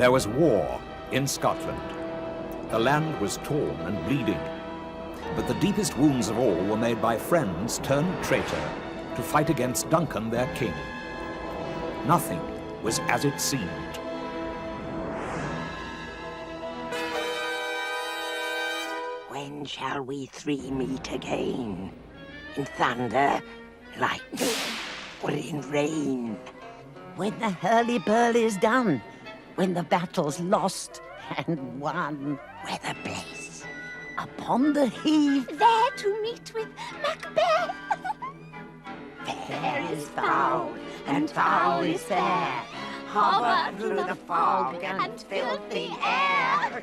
There was war in Scotland. The land was torn and bleeding. But the deepest wounds of all were made by friends turned traitor to fight against Duncan, their king. Nothing was as it seemed. When shall we three meet again? In thunder, lightning, or in rain? When the hurly-burly's done, when the battle's lost and won. Whether place? Upon the heath. There to meet with Macbeth. Fair is foul, and foul is fair. Hover through the fog and filthy air.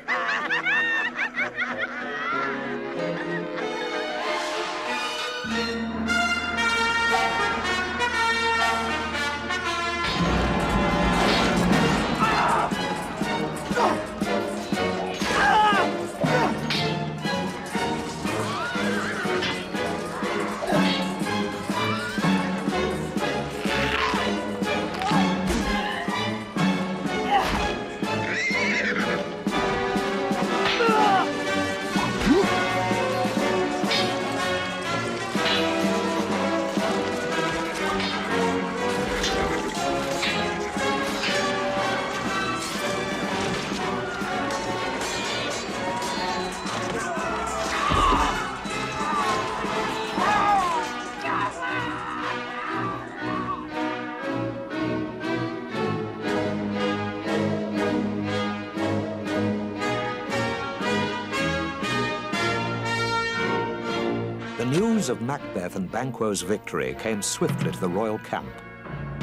News of Macbeth and Banquo's victory came swiftly to the royal camp,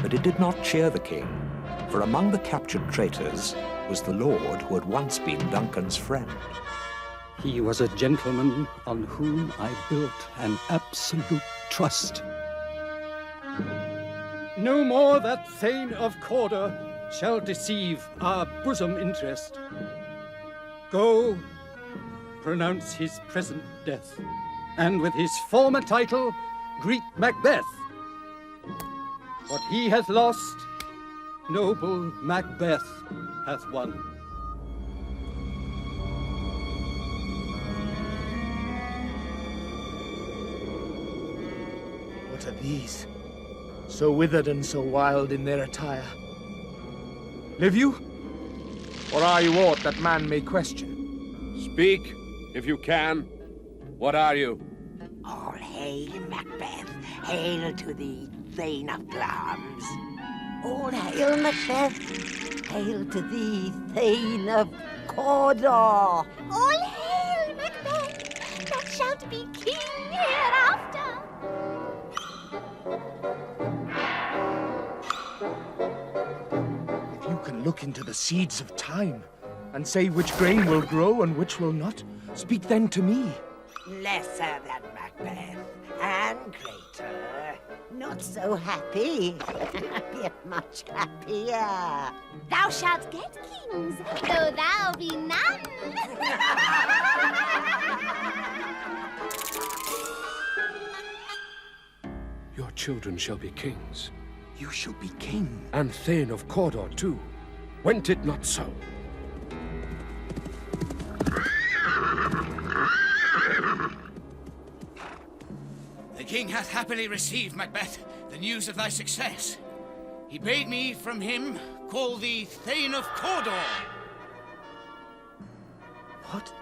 but it did not cheer the king, for among the captured traitors was the lord who had once been Duncan's friend. He was a gentleman on whom I built an absolute trust. No more that Thane of Cawdor shall deceive our bosom interest. Go, pronounce his present death, and with his former title, greet Macbeth. What he hath lost, noble Macbeth hath won. What are these? So withered and so wild in their attire. Live you? Or are you aught that man may question? Speak, if you can. What are you? All hail, Macbeth. Hail to thee, Thane of Glamis. All hail, Macbeth. Hail to thee, Thane of Cawdor. All hail, Macbeth. Thou shalt be king hereafter. If you can look into the seeds of time and say which grain will grow and which will not, speak then to me. Lesser than Macbeth, and greater. Not so happy, yet much happier. Thou shalt get kings, though thou be none. Your children shall be kings. You shall be king. And Thane of Cawdor, too. Went it not so? The king hath happily received, Macbeth, the news of thy success. He bade me from him call thee Thane of Cawdor. What?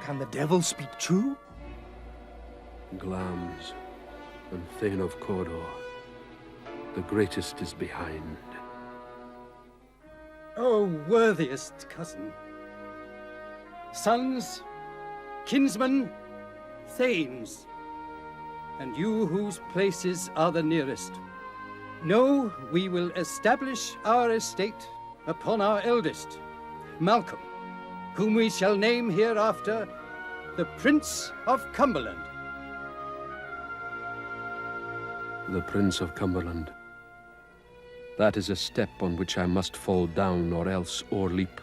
Can the devil speak true? Glamis and Thane of Cawdor, the greatest is behind. O worthiest cousin, sons, kinsmen, thanes, and you whose places are the nearest, know we will establish our estate upon our eldest, Malcolm, whom we shall name hereafter the Prince of Cumberland. The Prince of Cumberland. That is a step on which I must fall down or else o'erleap,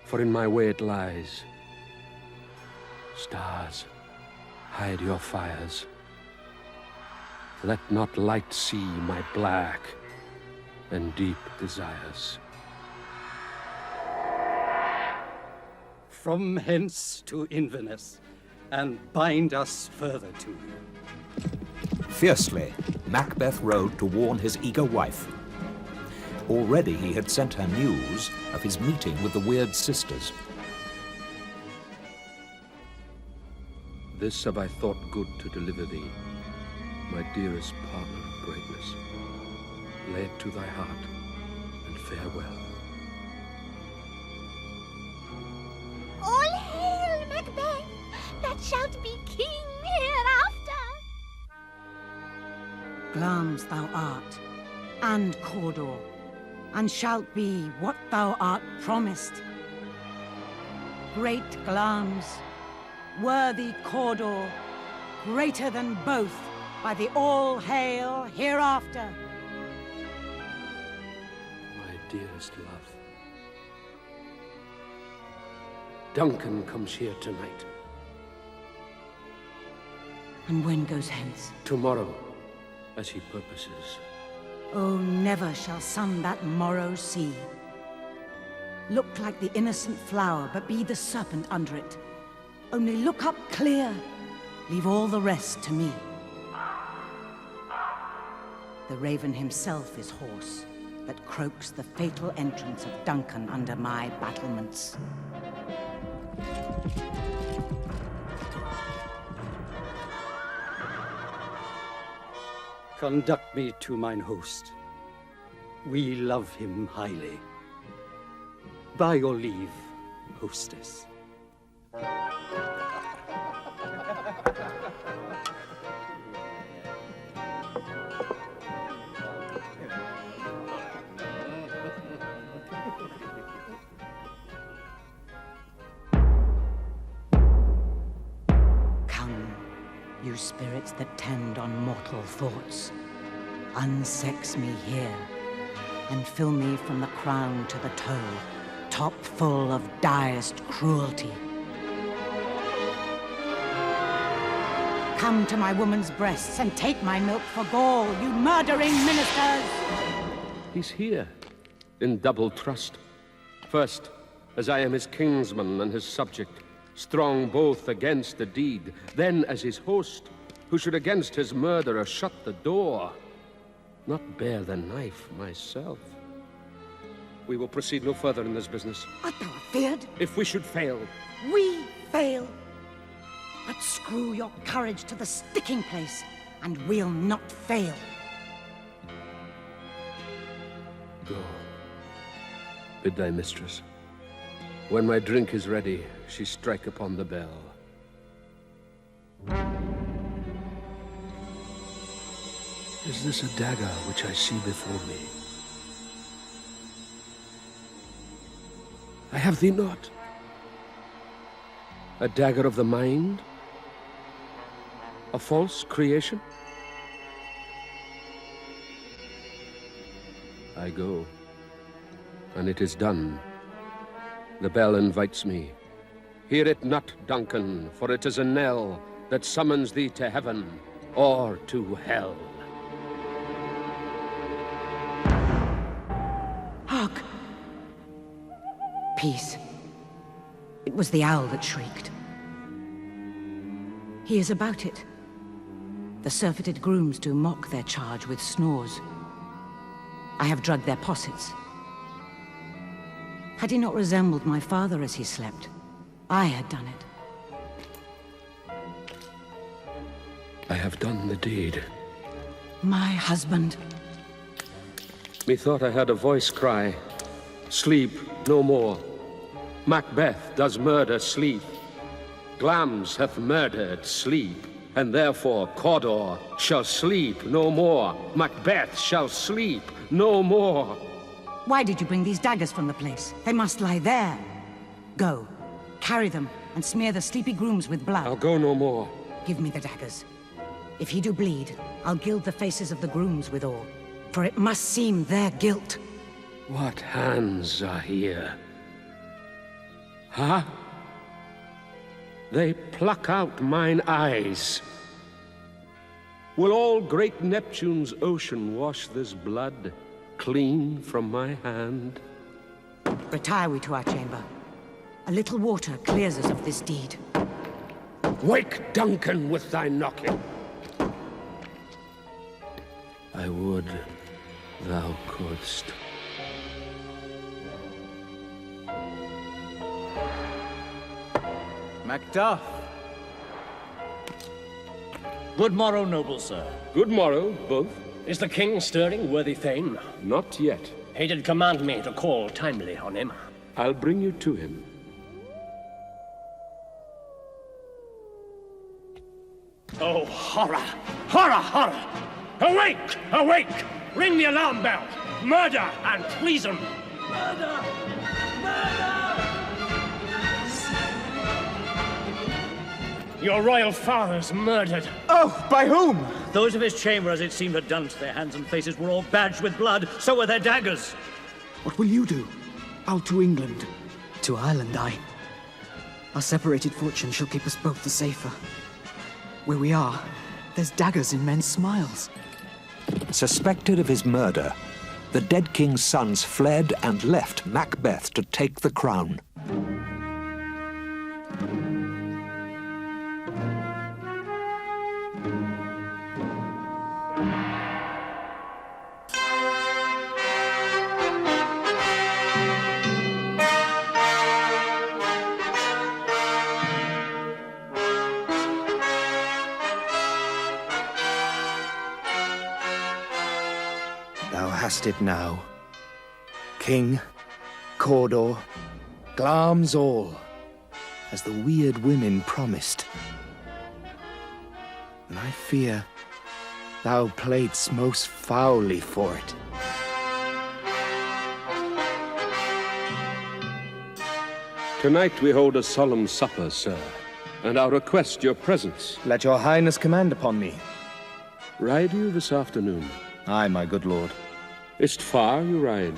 for in my way it lies. Stars, hide your fires. Let not light see my black and deep desires. from hence to Inverness, and bind us further to you. Fiercely, Macbeth rode to warn his eager wife. Already he had sent her news of his meeting with the weird sisters. This have I thought good to deliver thee, my dearest partner of greatness. Lay it to thy heart, and farewell. All hail, Macbeth! That shalt be king hereafter! Glamis thou art, and Cawdor, and shalt be what thou art promised. Great Glamis, worthy Cawdor, greater than both by the all hail hereafter. My dearest love, Duncan comes here tonight. And when goes hence? Tomorrow, as he purposes. Oh, never shall sun that morrow see. Look like the innocent flower, but be the serpent under it. Only look up clear, leave all the rest to me. The raven himself is hoarse, that croaks the fatal entrance of Duncan under my battlements. Conduct me to mine host. We love him highly. By your leave, hostess. Come, you spirits that tend on mortal thoughts, unsex me here, and fill me from the crown to the toe, top full of direst cruelty. Come to my woman's breasts and take my milk for gall, you murdering ministers! He's here, in double trust. First, as I am his kinsman and his subject, strong both against the deed, then as his host, who should against his murderer shut the door, not bear the knife myself. We will proceed no further in this business. Art thou afeard? If we should fail, We fail. But screw your courage to the sticking place, and we'll not fail. go. Bid thy mistress, when my drink is ready, she strike upon the bell. Is this a dagger which I see before me? I have thee not. A dagger of the mind? A false creation? I go, and it is done. The bell invites me. Hear it not, Duncan, for it is a knell that summons thee to heaven or to hell. Hark! Peace. It was the owl that shrieked. He is about it. The surfeited grooms do mock their charge with snores. I have drugged their possets. Had he not resembled my father as he slept, I had done it. I have done the deed. My husband. Methought I heard a voice cry, "Sleep no more. Macbeth does murder sleep. Glamis hath murdered sleep, and therefore Cawdor shall sleep no more. Macbeth shall sleep no more." Why did you bring these daggers from the place? They must lie there. Go, carry them, and smear the sleepy grooms with blood. I'll go no more. Give me the daggers. If he do bleed, I'll gild the faces of the grooms withal, for it must seem their guilt. What hands are here? Huh? They pluck out mine eyes. Will all great Neptune's ocean wash this blood clean from my hand? Retire we to our chamber. A little water clears us of this deed. Wake Duncan with thy knocking. I would thou couldst. Macduff. Good morrow, noble sir. Good morrow, both. Is the king stirring, worthy Thane? Not yet. He did command me to call timely on him. I'll bring you to him. Oh, horror! Horror, horror! Awake! Awake! Ring the alarm bell! Murder and treason! Murder! Murder! Your royal father's murdered. Oh, by whom? Those of his chamber, as it seemed, had done to their hands and faces, were all badged with blood. So were their daggers. What will you do? I'll to England. To Ireland, I. Our separated fortune shall keep us both the safer. Where we are, there's daggers in men's smiles. Suspected of his murder, the dead king's sons fled and left Macbeth to take the crown. Thou hast it now. King, Cawdor, Glamis all, as the weird women promised. And I fear thou playedst most foully for it. Tonight we hold a solemn supper, sir, and I'll request your presence. Let your highness command upon me. Ride you this afternoon? Aye, my good lord. Is't far you ride?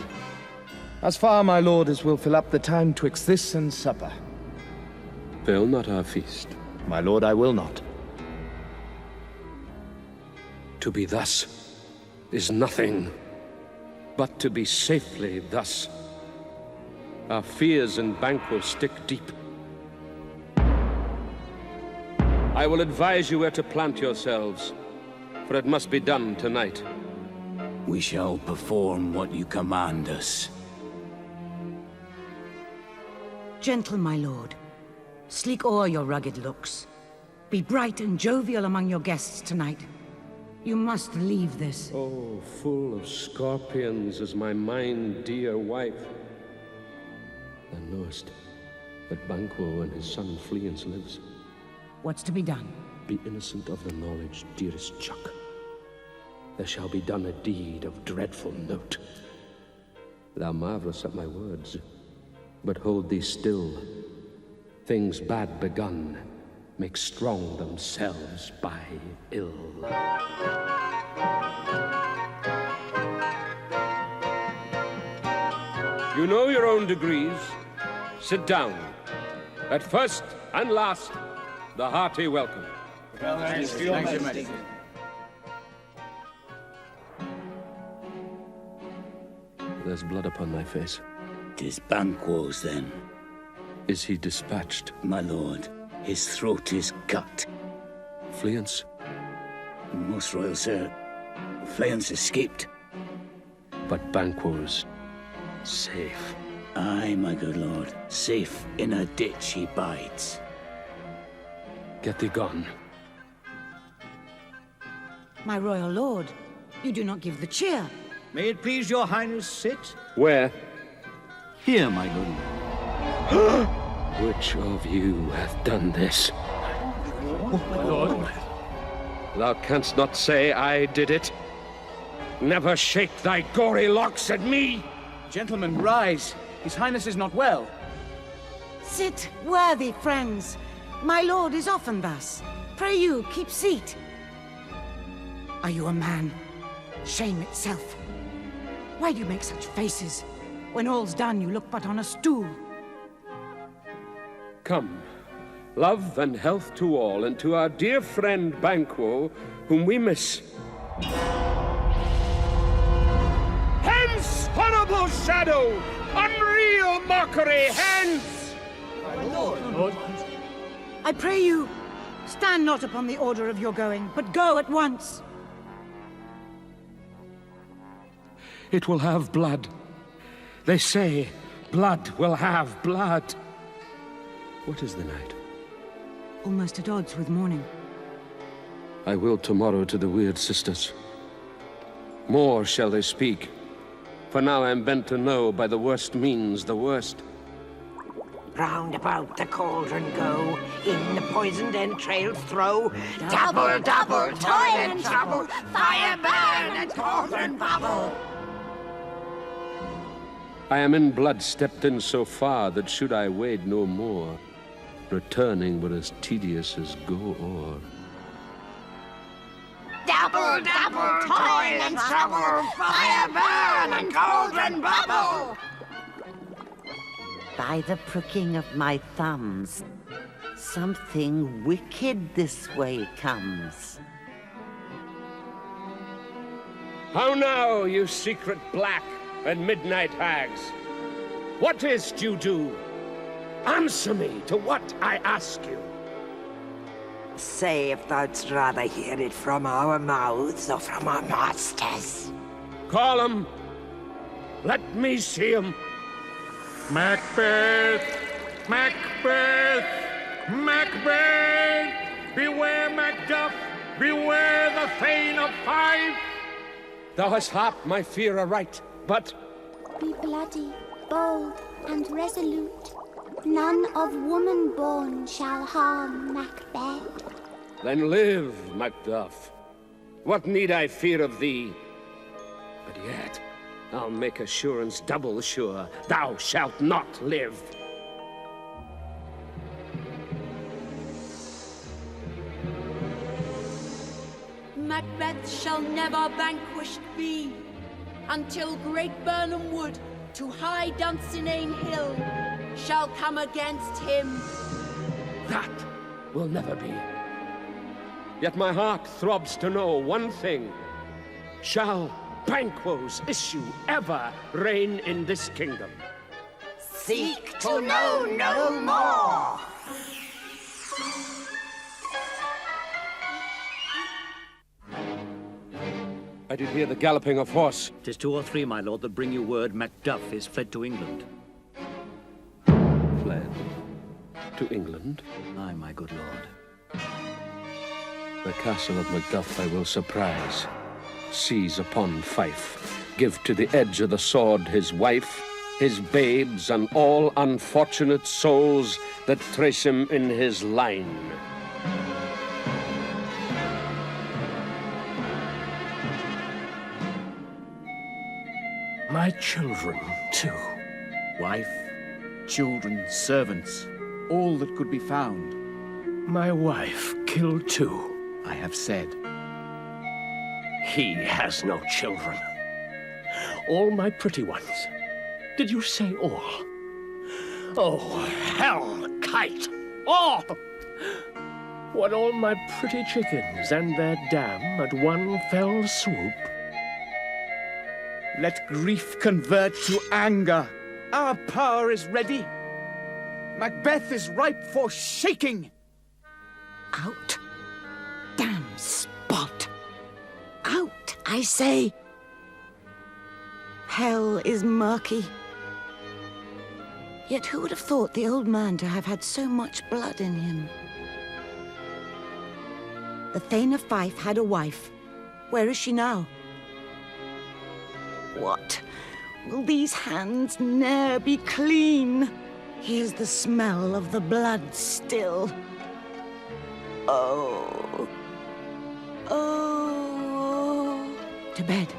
As far, my lord, as will fill up the time twixt this and supper. Fail not our feast. My lord, I will not. To be thus is nothing, but to be safely thus. Our fears in Banquo stick deep. I will advise you where to plant yourselves, for it must be done tonight. We shall perform what you command us. Gentle, my lord. Sleek o'er your rugged looks. Be bright and jovial among your guests tonight. You must leave this. Oh, full of scorpions is my mine dear wife. Thou knowest that Banquo and his son Fleance lives. What's to be done? Be innocent of the knowledge, dearest Chuck. There shall be done a deed of dreadful note. Thou marvelest at my words, but hold thee still. Things bad begun make strong themselves by ill. You know your own degrees. Sit down. At first and last, the hearty welcome. Thanks, Your Majesty. There's blood upon my face. 'Tis Banquo's, then. Is he dispatched? My lord, his throat is cut. Fleance? Most royal sir, Fleance escaped. But Banquo's safe. Aye, my good lord. Safe in a ditch he bides. Get thee gone. My royal lord, you do not give the cheer. May it please your highness sit? Where? Here, my good lord. Which of you hath done this? My lord. Thou canst not say I did it. Never shake thy gory locks at me! Gentlemen, rise. His highness is not well. Sit, worthy friends. My lord is often thus. Pray you, keep seat. Are you a man? Shame itself. Why do you make such faces? When all's done, you look but on a stool. Come, love and health to all, and to our dear friend Banquo, whom we miss. Hence, horrible shadow! Unreal mockery, hence! Lord. I pray you, stand not upon the order of your going, but go at once. It will have blood. They say blood will have blood. What is the night? Almost at odds with morning. I will tomorrow to the weird sisters. More shall they speak. For now I am bent to know by the worst means the worst. Round about the cauldron go, in the poisoned entrails throw. Double, double, toil and trouble, fire burn and cauldron bubble. I am in blood stepped in so far that should I wade no more, returning were as tedious as go o'er. Double, double, toil and trouble, fire burn and cauldron bubble. By the pricking of my thumbs, something wicked this way comes. How now, you secret black and midnight hags? What is't you do? Answer me to what I ask you. Say if thou'dst rather hear it from our mouths or from our masters. Call 'em. Let me see 'em. Macbeth! Macbeth! Macbeth! Beware Macduff! Beware the Thane of Fife! Thou hast harped my fear aright, but... Be bloody, bold, and resolute. None of woman born shall harm Macbeth. Then live, Macduff. What need I fear of thee? But yet, I'll make assurance double sure. Thou shalt not live. Macbeth shall never vanquished be, until great Birnam Wood to high Dunsinane Hill shall come against him. That will never be. Yet my heart throbs to know one thing. Shall Banquo's issue ever reign in this kingdom? Seek to know no more. I did hear the galloping of horse. 'Tis 2 or 3, my lord, that bring you word Macduff is fled to England. Fled to England? Aye, my good lord. The castle of Macduff I will surprise, seize upon Fife, give to the edge of the sword his wife, his babes, and all unfortunate souls that trace him in his line. My children, too. Wife, children, servants, all that could be found. My wife killed too, I have said. He has no children. All my pretty ones. Did you say all? Oh, hell, kite, all! Want all my pretty chickens and their dam at one fell swoop? Let grief convert to anger. Our power is ready. Macbeth is ripe for shaking. Out. Damn spot. Out, I say. Hell is murky. Yet who would have thought the old man to have had so much blood in him? The Thane of Fife had a wife. Where is she now? What? Will these hands ne'er be clean? Here's the smell of the blood still. Oh. Oh. To bed.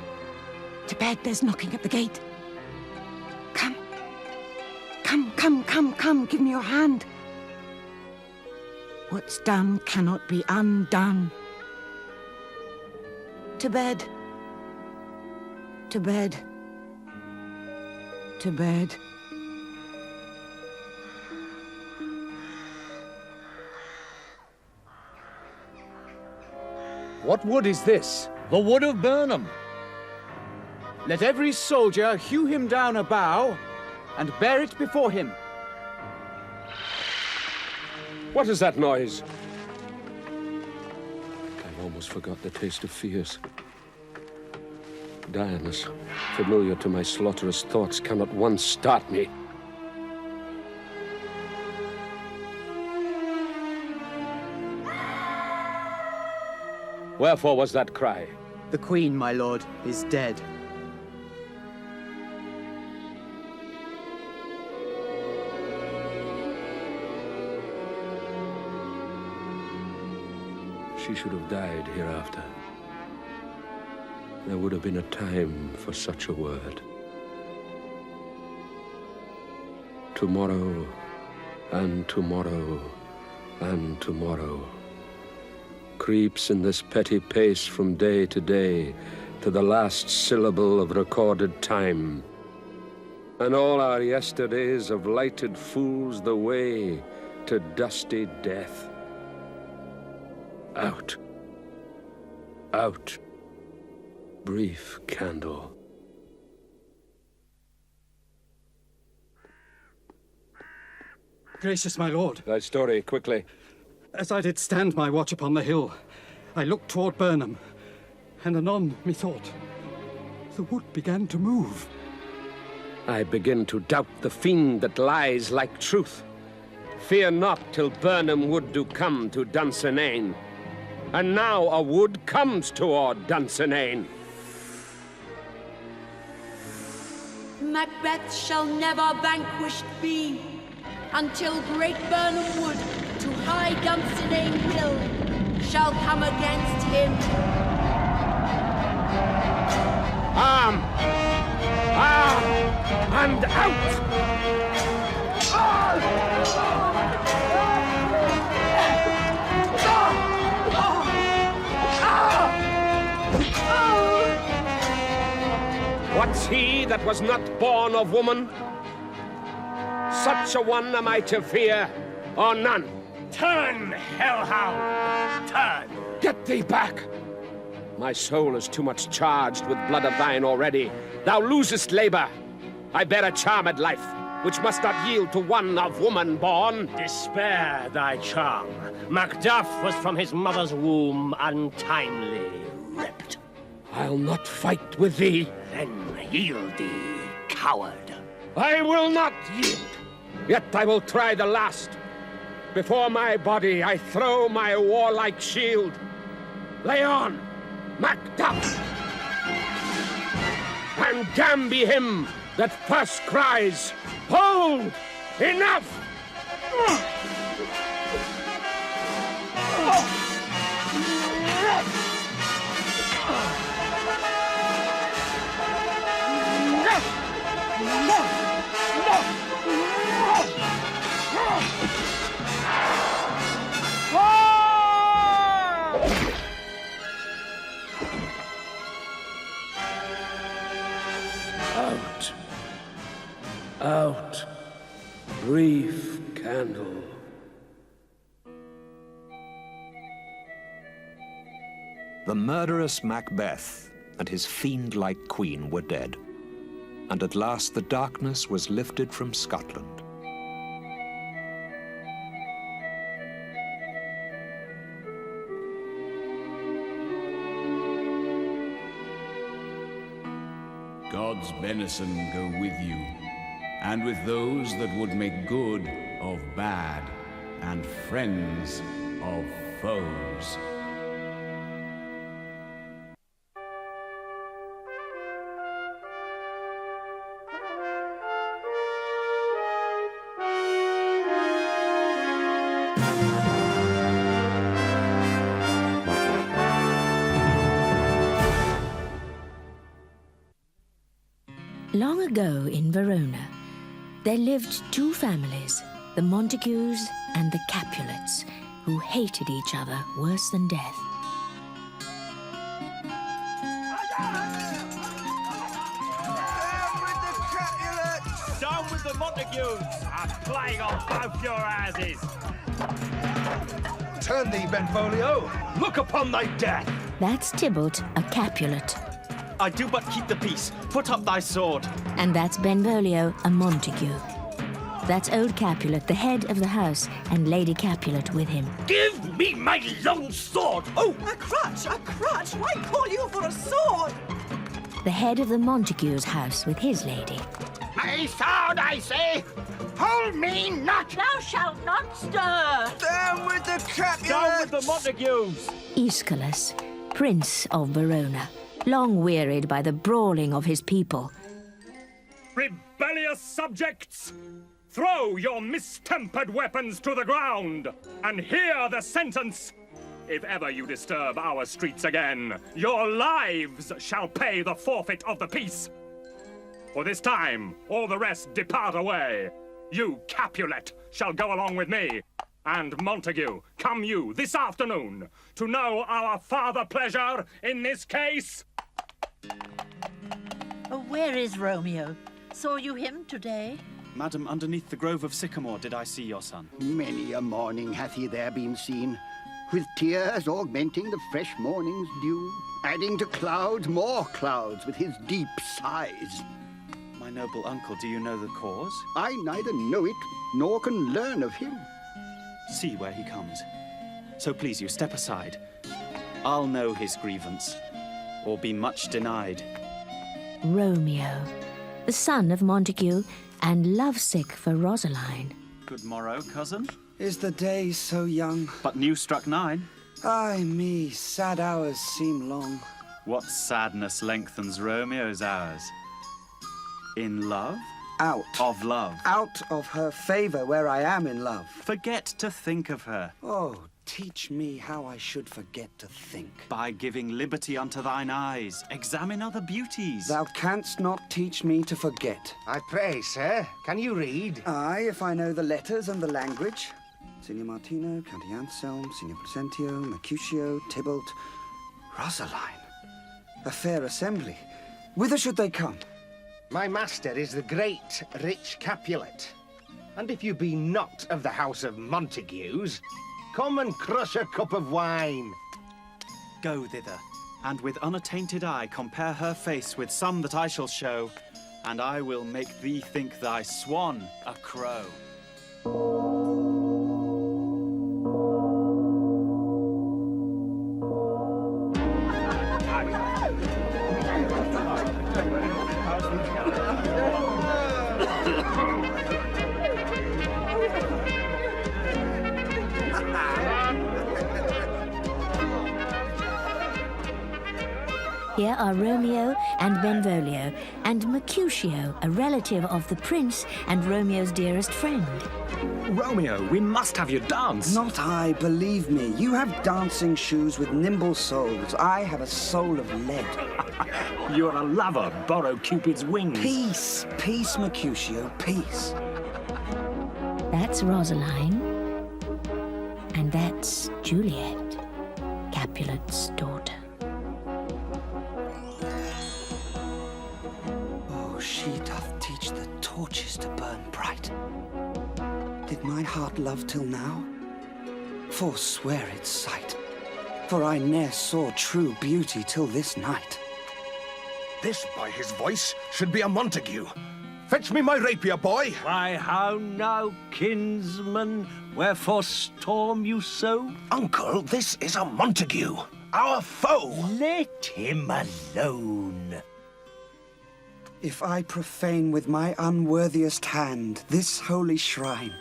To bed, there's knocking at the gate. Come. Come, come, come, come, give me your hand. What's done cannot be undone. To bed. To bed. To bed. What wood is this? The wood of Birnam. Let every soldier hew him down a bough and bear it before him. What is that noise? I've almost forgot the taste of fears. Dionysus, familiar to my slaughterous thoughts, cannot once start me. Wherefore was that cry? The queen, my lord, is dead. She should have died hereafter. There would have been a time for such a word. Tomorrow, and tomorrow, and tomorrow creeps in this petty pace from day to day to the last syllable of recorded time. And all our yesterdays have lighted fools the way to dusty death. Out. Out. Brief candle. Gracious my lord. Thy story, quickly. As I did stand my watch upon the hill, I looked toward Burnham, and anon, methought, the wood began to move. I begin to doubt the fiend that lies like truth. Fear not till Burnham wood do come to Dunsinane. And now a wood comes toward Dunsinane. Macbeth shall never vanquished be, until great Burnham Wood to high Dunsinane Hill shall come against him. Arm! Arm! And out! What's he that was not born of woman? Such a one am I to fear, or none. Turn, hellhound! Turn! Get thee back! My soul is too much charged with blood of thine already. Thou losest labor. I bear a charmed life, which must not yield to one of woman born. Despair thy charm. Macduff was from his mother's womb untimely ripped. I'll not fight with thee. Then yield thee, coward. I will not yield. Yet I will try the last. Before my body I throw my warlike shield. Lay on, Macduff! And damn be him that first cries, hold! Enough! Out. Out. Brief candle. The murderous Macbeth and his fiend-like queen were dead, and at last the darkness was lifted from Scotland. God's benison go with you, and with those that would make good of bad, and friends of foes. Long ago in Verona, there lived two families, the Montagues and the Capulets, who hated each other worse than death. Down with the Montagues! A plague on both your houses! Turn thee, Benvolio! Look upon thy death! That's Tybalt, a Capulet. I do but keep the peace. Put up thy sword. And that's Benvolio, a Montague. That's old Capulet, the head of the house, and Lady Capulet with him. Give me my long sword! Oh, a crutch, a crutch! Why call you for a sword? The head of the Montagues' house with his lady. My sword, I say! Hold me not! Thou shalt not stir! Down with the Capulets! Down with the Montagues! Aeschylus, Prince of Verona, long wearied by the brawling of his people. Rebellious subjects! Throw your mistempered weapons to the ground, and hear the sentence. If ever you disturb our streets again, your lives shall pay the forfeit of the peace. For this time, all the rest depart away. You, Capulet, shall go along with me. And Montague, come you this afternoon to know our farther pleasure in this case. Where is Romeo? Saw you him today? Madam, underneath the grove of sycamore did I see your son. Many a morning hath he there been seen, with tears augmenting the fresh morning's dew, adding to clouds more clouds with his deep sighs. My noble uncle, do you know the cause? I neither know it, nor can learn of him. See where he comes. So please you, step aside. I'll know his grievance, or be much denied. Romeo, the son of Montague, and lovesick for Rosaline. Good morrow, cousin. Is the day so young? But new struck 9. Ay me, sad hours seem long. What sadness lengthens Romeo's hours? In love? Out. Of love. Out of her favour where I am in love. Forget to think of her. Oh, teach me how I should forget to think. By giving liberty unto thine eyes, examine other beauties. Thou canst not teach me to forget. I pray, sir, can you read? Aye, if I know the letters and the language. Signor Martino, County Anselm, Signor Placentio, Mercutio, Tybalt, Rosaline. A fair assembly. Whither should they come? My master is the great, rich Capulet. And if you be not of the house of Montagues, come and crush a cup of wine. Go thither, and with unattainted eye compare her face with some that I shall show, and I will make thee think thy swan a crow. Here are Romeo and Benvolio, and Mercutio, a relative of the prince and Romeo's dearest friend. Romeo, we must have you dance. Not I, believe me. You have dancing shoes with nimble soles. I have a soul of lead. You're a lover. Borrow Cupid's wings. Peace, peace, Mercutio, peace. That's Rosaline. And that's Juliet, Capulet's daughter. She doth teach the torches to burn bright. Did my heart love till now? Forswear its sight, for I ne'er saw true beauty till this night. This, by his voice, should be a Montague. Fetch me my rapier, boy. Why, how now, kinsman? Wherefore storm you so? Uncle, this is a Montague, our foe. Let him alone. If I profane with my unworthiest hand this holy shrine,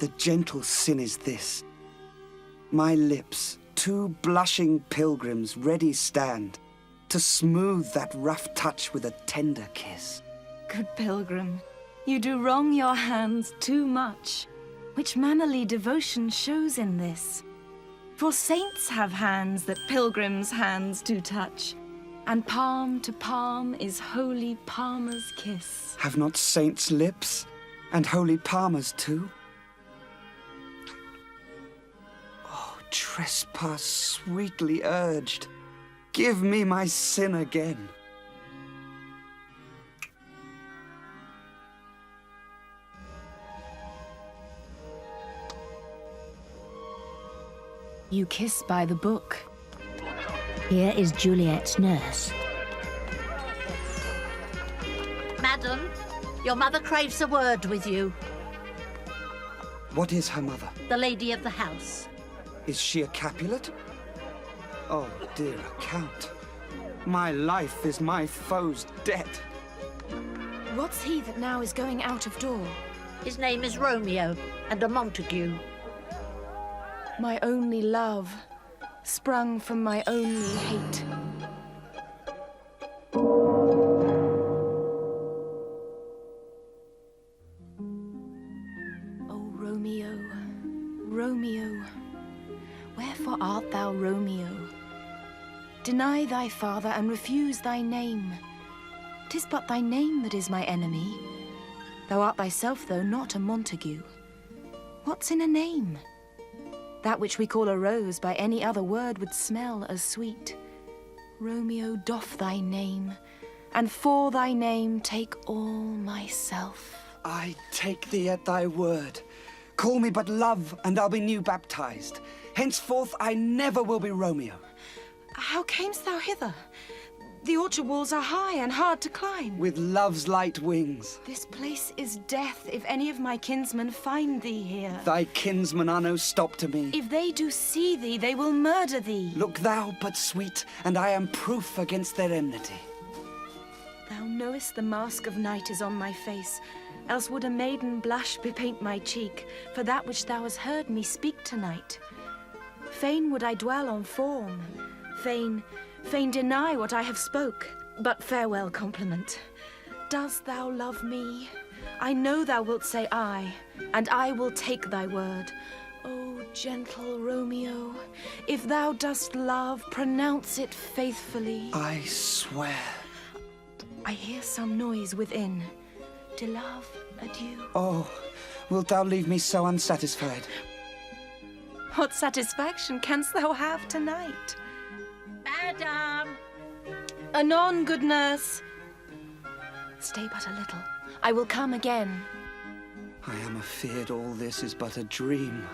the gentle sin is this. My lips, 2 blushing pilgrims, ready stand to smooth that rough touch with a tender kiss. Good pilgrim, you do wrong your hands too much, which mannerly devotion shows in this. For saints have hands that pilgrims' hands do touch, and palm to palm is holy Palmer's kiss. Have not saints lips, and holy Palmers too? Oh, trespass sweetly urged, give me my sin again. You kiss by the book. Here is Juliet's nurse. Madam, your mother craves a word with you. What is her mother? The lady of the house. Is she a Capulet? Oh, dear Count. My life is my foe's debt. What's he that now is going out of door? His name is Romeo, and a Montague. My only love, sprung from my only hate. O Romeo, Romeo, wherefore art thou Romeo? Deny thy father and refuse thy name. 'Tis but thy name that is my enemy. Thou art thyself, though, not a Montague. What's in a name? That which we call a rose by any other word would smell as sweet. Romeo, doff thy name, and for thy name take all myself. I take thee at thy word. Call me but love, and I'll be new baptized. Henceforth I never will be Romeo. How camest thou hither? The orchard walls are high and hard to climb. With love's light wings. This place is death if any of my kinsmen find thee here. Thy kinsmen are no stop to me. If they do see thee, they will murder thee. Look thou but sweet, and I am proof against their enmity. Thou knowest the mask of night is on my face, else would a maiden blush bepaint my cheek for that which thou hast heard me speak tonight. Fain would I dwell on form, fain deny what I have spoke, but farewell compliment. Dost thou love me? I know thou wilt say aye, and I will take thy word. O gentle Romeo, if thou dost love, pronounce it faithfully. I swear. I hear some noise within. De love, adieu. Oh, wilt thou leave me so unsatisfied? What satisfaction canst thou have tonight? Madam! Anon, good nurse. Stay but a little. I will come again. I am afeard all this is but a dream.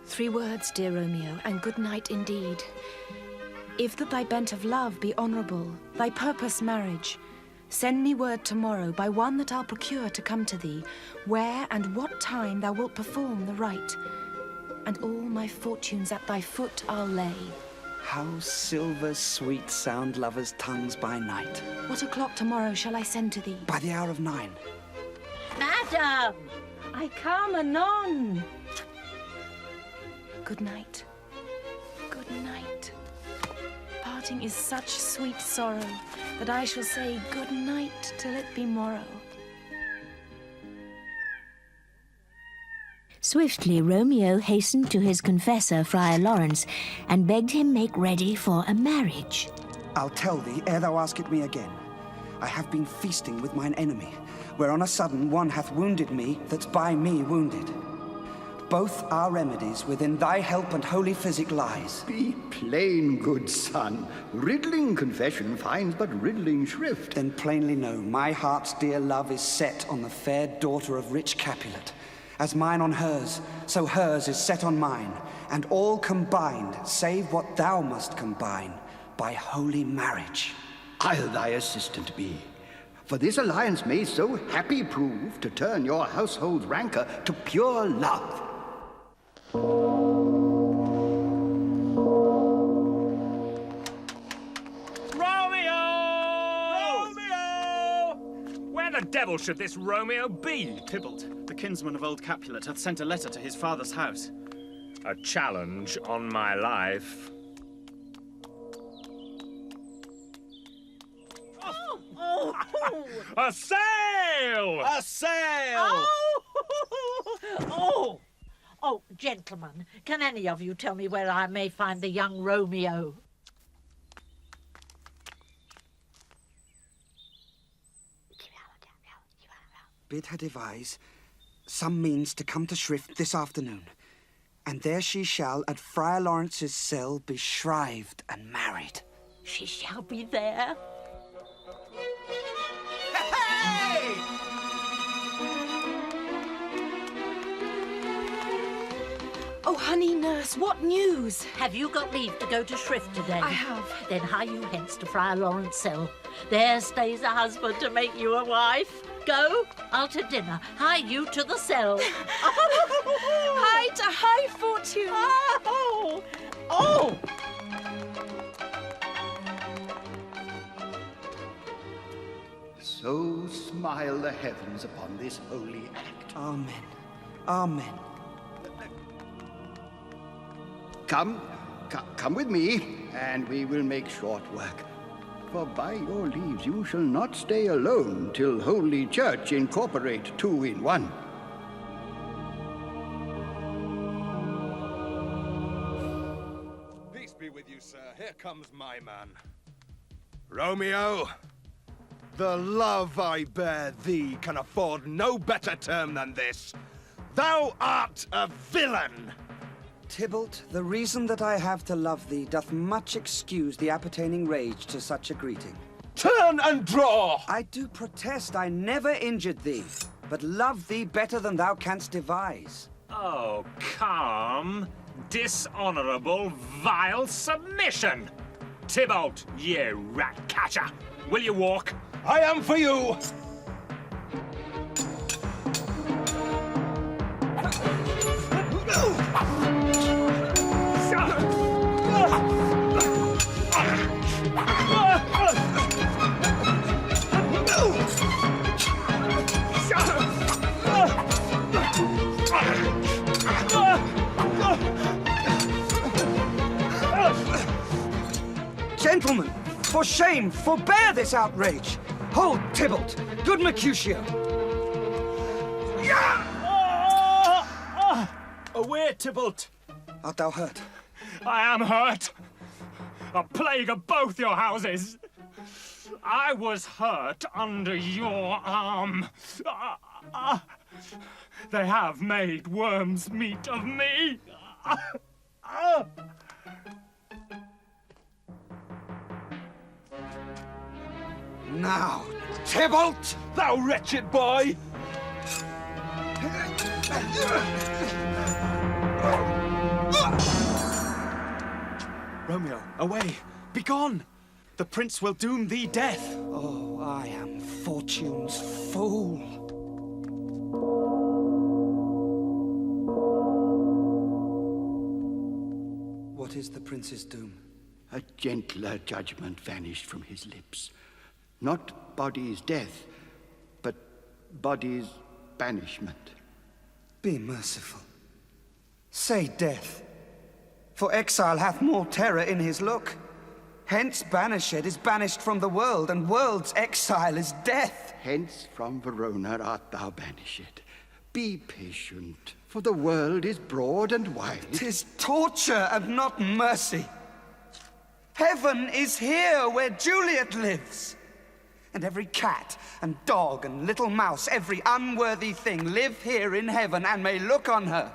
3 words, dear Romeo, and good night indeed. If that thy bent of love be honourable, thy purpose marriage, send me word tomorrow by one that I'll procure to come to thee, where and what time thou wilt perform the rite, and all my fortunes at thy foot I'll lay. How silver sweet sound lovers' tongues by night. What o'clock tomorrow shall I send to thee? By the hour of 9. Madam! I come anon. Good night. Good night. Parting is such sweet sorrow that I shall say good night till it be morrow. Swiftly Romeo hastened to his confessor, Friar Lawrence, and begged him make ready for a marriage. I'll tell thee ere thou ask it me again. I have been feasting with mine enemy, where on a sudden one hath wounded me that's by me wounded. Both our remedies within thy help and holy physic lies. Be plain, good son. Riddling confession finds but riddling shrift. Then plainly know my heart's dear love is set on the fair daughter of rich Capulet. As mine on hers, so hers is set on mine, and all combined, save what thou must combine, by holy marriage. I'll thy assistant be, for this alliance may so happy prove to turn your household's rancor to pure love. Where the devil should this Romeo be? Tybalt, the kinsman of old Capulet, hath sent a letter to his father's house. A challenge on my life. A sail! A sail! Oh, gentlemen, can any of you tell me where I may find the young Romeo? Bid her devise some means to come to Shrift this afternoon, and there she shall at Friar Lawrence's cell be shrived and married. She shall be there. Hey! Oh, honey nurse, what news? Have you got leave to go to Shrift today? I have. Then hie you hence to Friar Lawrence's cell. There stays a husband to make you a wife. Go, I'll to dinner. Hie you to the cell. Hie to high fortune. Oh! Oh! So smile the heavens upon this holy act. Amen. Amen. Come with me, and we will make short work. For by your leaves you shall not stay alone till Holy Church incorporate two in one. Peace be with you, sir. Here comes my man. Romeo, the love I bear thee can afford no better term than this. Thou art a villain! Tybalt, the reason that I have to love thee doth much excuse the appertaining rage to such a greeting. Turn and draw! I do protest I never injured thee, but love thee better than thou canst devise. Oh, come. Dishonorable, vile submission! Tybalt, ye rat-catcher! Will you walk? I am for you! Gentlemen, for shame, forbear this outrage! Hold, Tybalt! Good Mercutio! Away, Tybalt! Art thou hurt? I am hurt. A plague of both your houses. I was hurt under your arm. They have made worms meat of me. Now, Tybalt! Thou wretched boy! Romeo, away! Begone! The prince will doom thee death! Oh, I am fortune's fool. What is the prince's doom? A gentler judgment vanished from his lips. Not body's death, but body's banishment. Be merciful. Say death. For exile hath more terror in his look. Hence banished is banished from the world, and world's exile is death. Hence from Verona art thou banished. Be patient, for the world is broad and wide. 'Tis torture and not mercy. Heaven is here where Juliet lives. And every cat and dog and little mouse, every unworthy thing, live here in heaven and may look on her.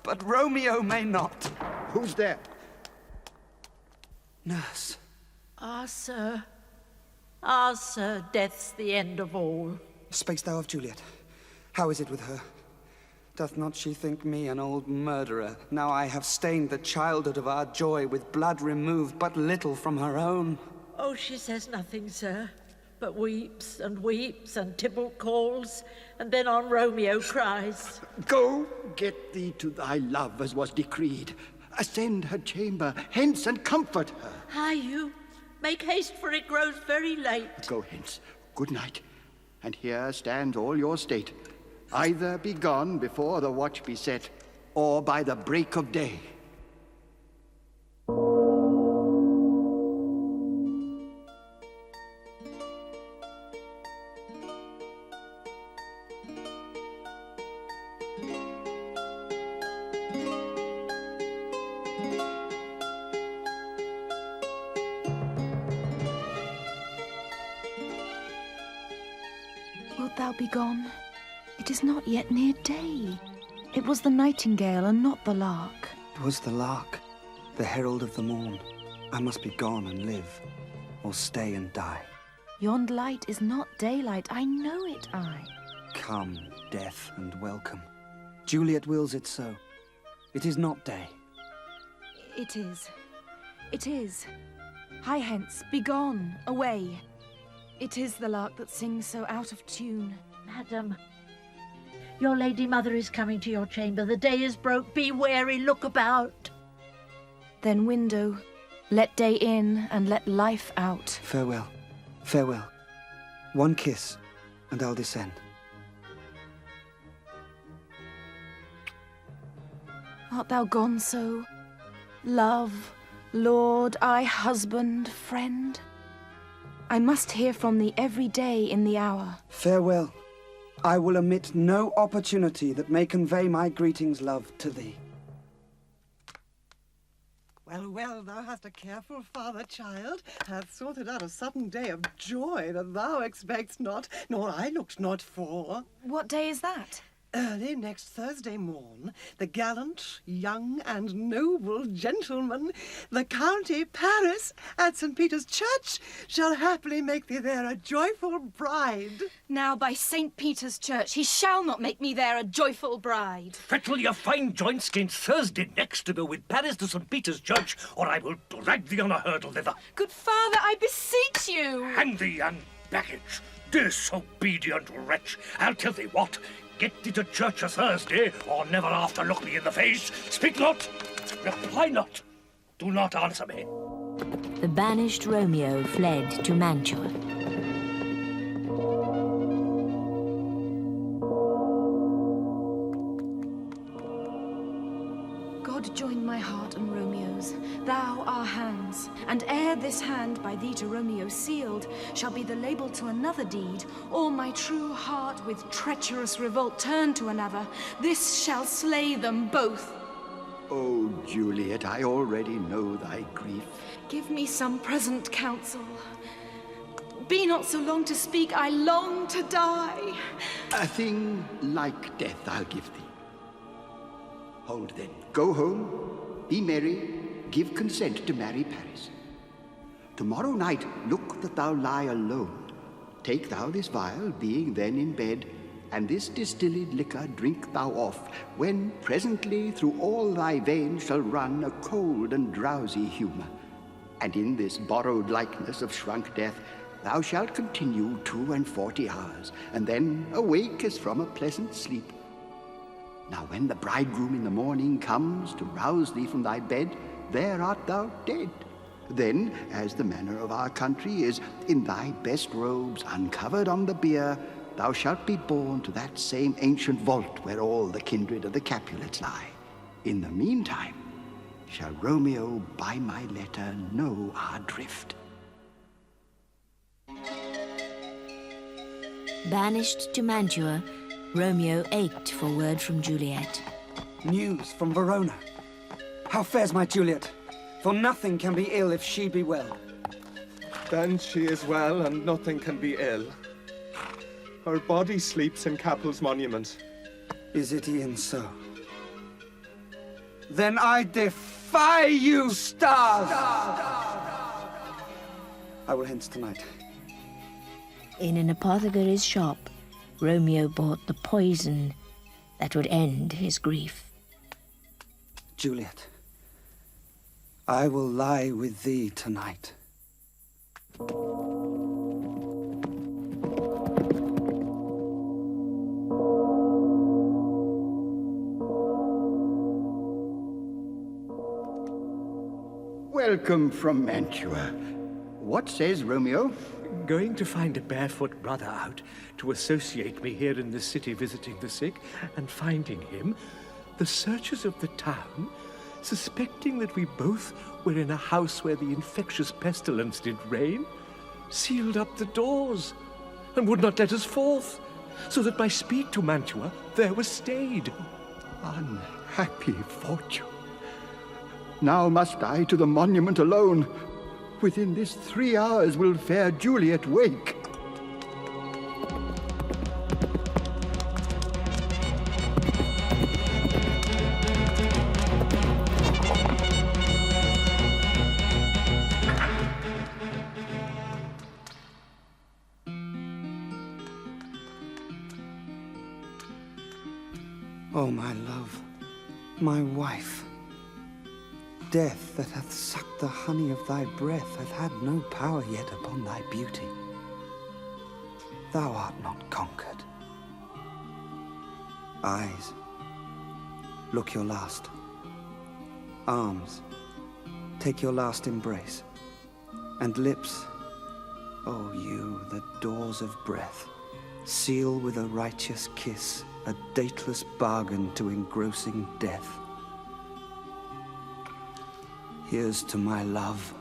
But Romeo may not. Who's there? Nurse. Ah, sir, death's the end of all. Speak'st thou of Juliet? How is it with her? Doth not she think me an old murderer? Now I have stained the childhood of our joy with blood removed but little from her own. Oh, she says nothing, sir, but weeps, and Tybalt calls, and then on Romeo cries. Go, get thee to thy love as was decreed. Ascend her chamber, hence, and comfort her. Hie you, make haste, for it grows very late. Go hence, good night. And here stands all your state. Either be gone before the watch be set, or by the break of day. Wilt thou be gone? It is not yet near day. It was the nightingale and not the lark. It was the lark, the herald of the morn. I must be gone and live, or stay and die. Yond light is not daylight, I know it, I. Come, death, and welcome. Juliet wills it so. It is not day. It is. It is. Hie hence, be gone, away. It is the lark that sings so out of tune. Madam, your lady mother is coming to your chamber. The day is broke. Be wary, look about. Then window, let day in and let life out. Farewell, farewell. One kiss, and I'll descend. Art thou gone so? Love, lord, I husband, friend. I must hear from thee every day in the hour. Farewell. I will omit no opportunity that may convey my greetings, love, to thee. Well, well, thou hast a careful father, child, hath sorted out a sudden day of joy that thou expect'st not, nor I looked not for. What day is that? Early next Thursday morn, the gallant, young, and noble gentleman, the County Paris, at St. Peter's Church, shall happily make thee there a joyful bride. Now, by St. Peter's Church, he shall not make me there a joyful bride. Fettle your fine joints 'gainst Thursday next to go with Paris to St. Peter's Church, or I will drag thee on a hurdle thither. Good father, I beseech you. Hang thee and baggage, disobedient wretch. I'll tell thee what. Get thee to church a Thursday, or never after look me in the face. Speak not, reply not, do not answer me. The banished Romeo fled to Mantua. God join my heart and Romeo's, thou our hands, and ere this hand by thee to Romeo sealed shall be the label to another deed, or my true heart with treacherous revolt turn to another, this shall slay them both. Oh, Juliet, I already know thy grief. Give me some present counsel. Be not so long to speak, I long to die. A thing like death I'll give thee. Hold then, go home, be merry, give consent to marry Paris. Tomorrow night look that thou lie alone. Take thou this vial, being then in bed, and this distilled liquor drink thou off, when presently through all thy veins shall run a cold and drowsy humour. And in this borrowed likeness of shrunk death, thou shalt continue 42 hours, and then awake as from a pleasant sleep. Now when the bridegroom in the morning comes to rouse thee from thy bed, there art thou dead. Then, as the manner of our country is, in thy best robes, uncovered on the bier, thou shalt be borne to that same ancient vault where all the kindred of the Capulets lie. In the meantime, shall Romeo by my letter know our drift. Banished to Mantua, Romeo ached for word from Juliet. News from Verona. How fares my Juliet? For nothing can be ill if she be well. Then she is well, and nothing can be ill. Her body sleeps in Capel's monument. Is it e'en so? Then I defy you, stars! I will hence tonight. In an apothecary's shop, Romeo bought the poison that would end his grief. Juliet, I will lie with thee tonight. Welcome from Mantua. What says Romeo? Going to find a barefoot brother out to associate me here in the city visiting the sick, and finding him, the searchers of the town, suspecting that we both were in a house where the infectious pestilence did reign, sealed up the doors and would not let us forth, so that my speed to Mantua there was stayed. Unhappy fortune. Now must I to the monument alone. Within this 3 hours will fair Juliet wake. Oh, my love, my wife. Death that hath sucked the honey of thy breath hath had no power yet upon thy beauty. thou art not conquered. Eyes, look your last. Arms, take your last embrace. And lips, oh you, the doors of breath, seal with a righteous kiss, a dateless bargain to engrossing death. Here's to my love.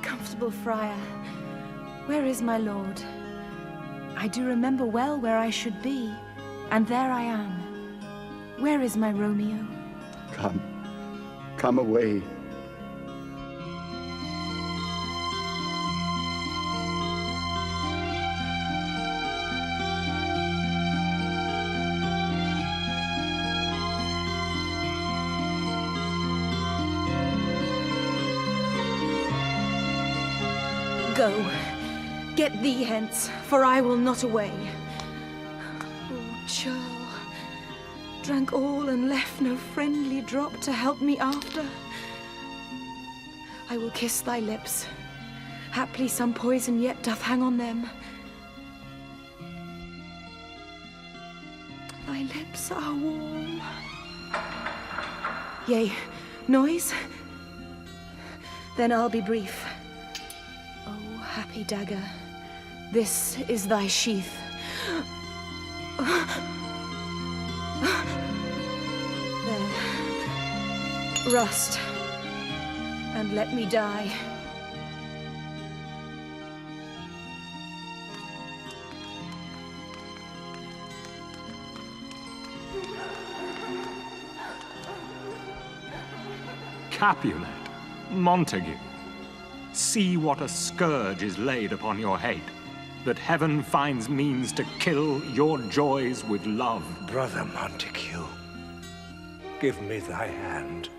Comfortable friar, where is my lord? I do remember well where I should be, and there I am. Where is my Romeo? Come away. Go, get thee hence, for I will not away. Oh, churl, drank all and left no friendly drop to help me after. I will kiss thy lips. Haply some poison yet doth hang on them. Thy lips are warm. Yea, noise? Then I'll be brief. Happy dagger, this is thy sheath. There, rust, and let me die. Capulet, Montague, see what a scourge is laid upon your head, that heaven finds means to kill your joys with love. Brother Montague, give me thy hand.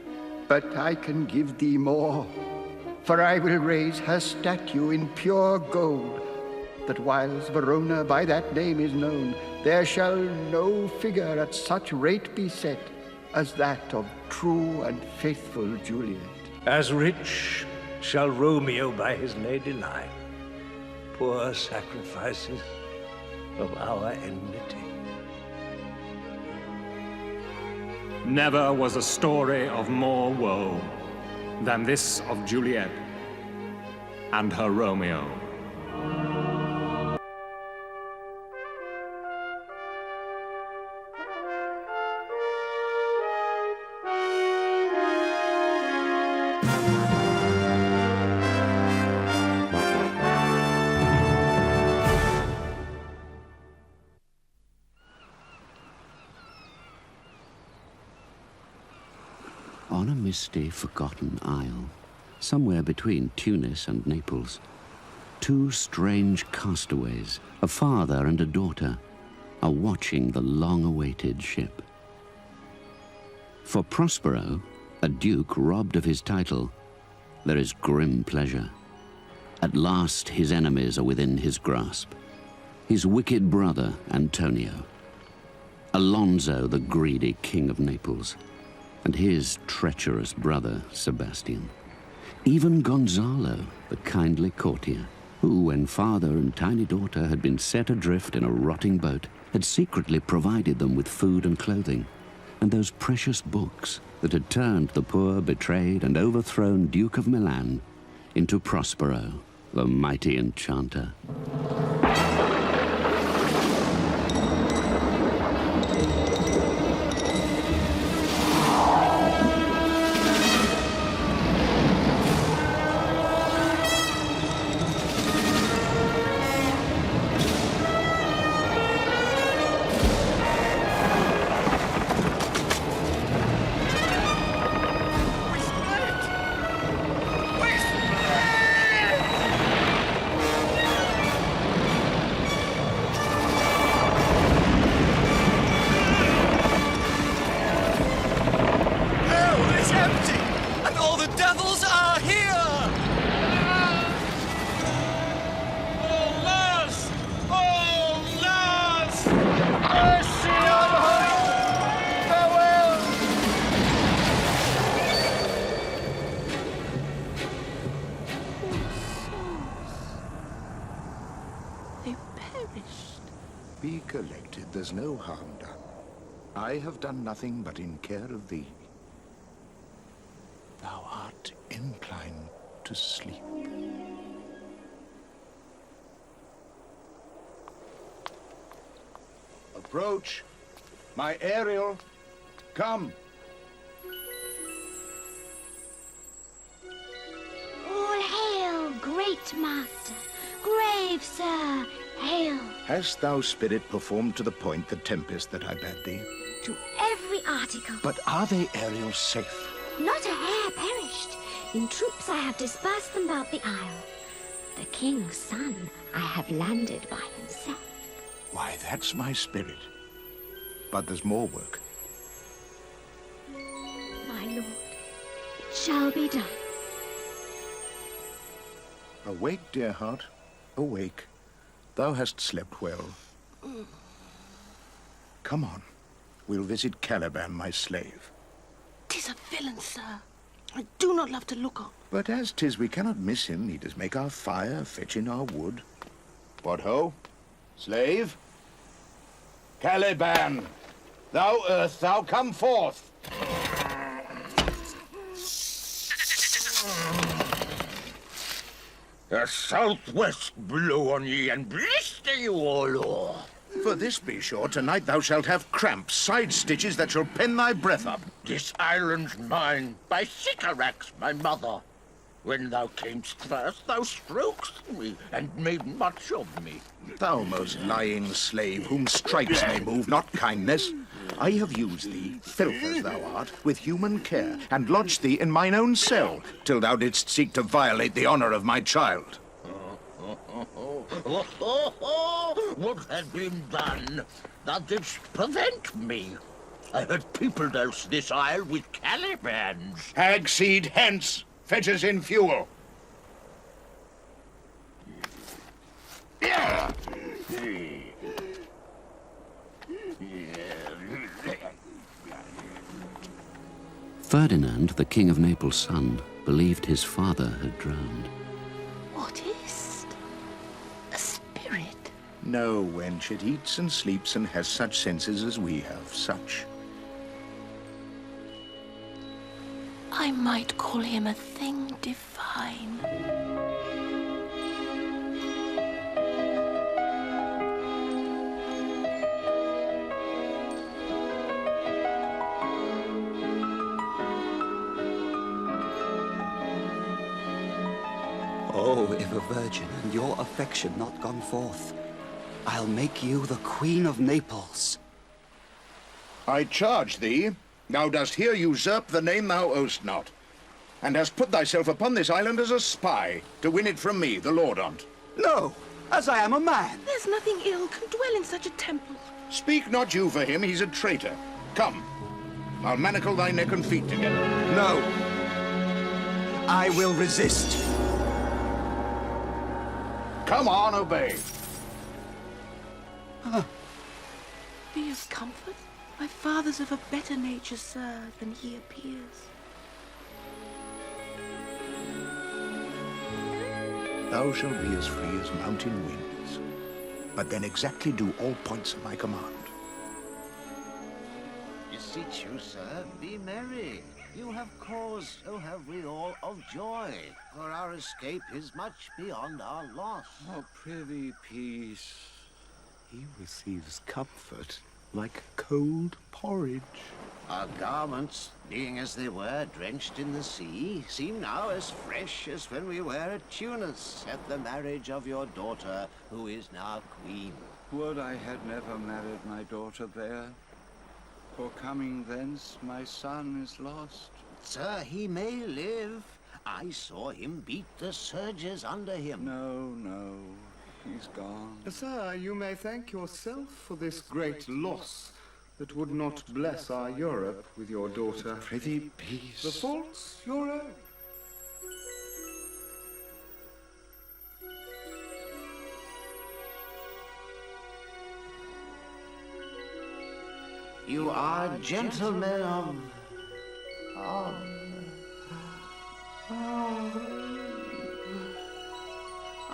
But I can give thee more, for I will raise her statue in pure gold, that whiles Verona by that name is known, there shall no figure at such rate be set as that of true and faithful Juliet. As rich shall Romeo by his lady lie, poor sacrifices of our enmity. Never was a story of more woe than this of Juliet and her Romeo. On a misty, forgotten isle, somewhere between Tunis and Naples, two strange castaways, a father and a daughter, are watching the long-awaited ship. For Prospero, a duke robbed of his title, there is grim pleasure. At last his enemies are within his grasp. His wicked brother, Antonio, Alonso, the greedy king of Naples, and his treacherous brother, Sebastian. Even Gonzalo, the kindly courtier, who, when father and tiny daughter had been set adrift in a rotting boat, had secretly provided them with food and clothing, and those precious books that had turned the poor, betrayed, and overthrown Duke of Milan into Prospero, the mighty enchanter. recollected, there's no harm done. I have done nothing but in care of thee. Thou art inclined to sleep. Approach. My Ariel, come. All hail, great master, grave sir, hail. Hast thou, spirit, performed to the point the tempest that I bade thee? To every article. But are they, Ariel, safe? Not a hair perished. In troops I have dispersed them about the isle. The king's son I have landed by himself. Why, that's my spirit. But there's more work. My lord, it shall be done. Awake, dear heart, awake. Thou hast slept well. Come on, we'll visit Caliban, my slave. 'Tis a villain, sir. I do not love to look on. But as 'tis, we cannot miss him. He does make our fire, fetch in our wood. What ho? Slave? Caliban, thou earth, thou come forth. The southwest blow on ye and blister you all o'er. For this be sure, tonight thou shalt have cramps, side stitches that shall pen thy breath up. This island's mine, by Sycorax, my mother. When thou camest first, thou strokest me, and made much of me. Thou most lying slave, whom stripes may move, not kindness. I have used thee, filth as thou art, with human care, and lodged thee in mine own cell, till thou didst seek to violate the honor of my child. What had been done? Thou didst prevent me. I had peopled else this isle with Calibans. Hag seed, hence! Fetch us in fuel. Ferdinand, the King of Naples' son, believed his father had drowned. What is't? A spirit? No, wench, it eats and sleeps and has such senses as we have, such. I might call him a thing divine. Oh, if a virgin and your affection not gone forth, I'll make you the Queen of Naples. I charge thee, thou dost here usurp the name thou owest not, and hast put thyself upon this island as a spy, to win it from me, the Lord on't. No, as I am a man. There's nothing ill can dwell in such a temple. Speak not you for him, he's a traitor. Come, I'll manacle thy neck and feet together. No, I will resist. Come on, obey. Be of comfort. My father's of a better nature, sir, than he appears. Thou shalt be as free as mountain winds, but then exactly do all points of my command. Beseech you, sir, be merry. You have cause, so have we all, of joy, for our escape is much beyond our loss. Oh, prithee, peace. He receives comfort like cold porridge. Our garments, being as they were drenched in the sea, seem now as fresh as when we were at Tunis at the marriage of your daughter, who is now queen. Would I had never married my daughter there, for coming thence my son is lost. Sir, he may live. I saw him beat the surges under him. No, he's gone. Sir, you may thank yourself for this great loss that would not bless our Europe with your daughter. Prithee, peace. The fault's your own. You are gentlemen of...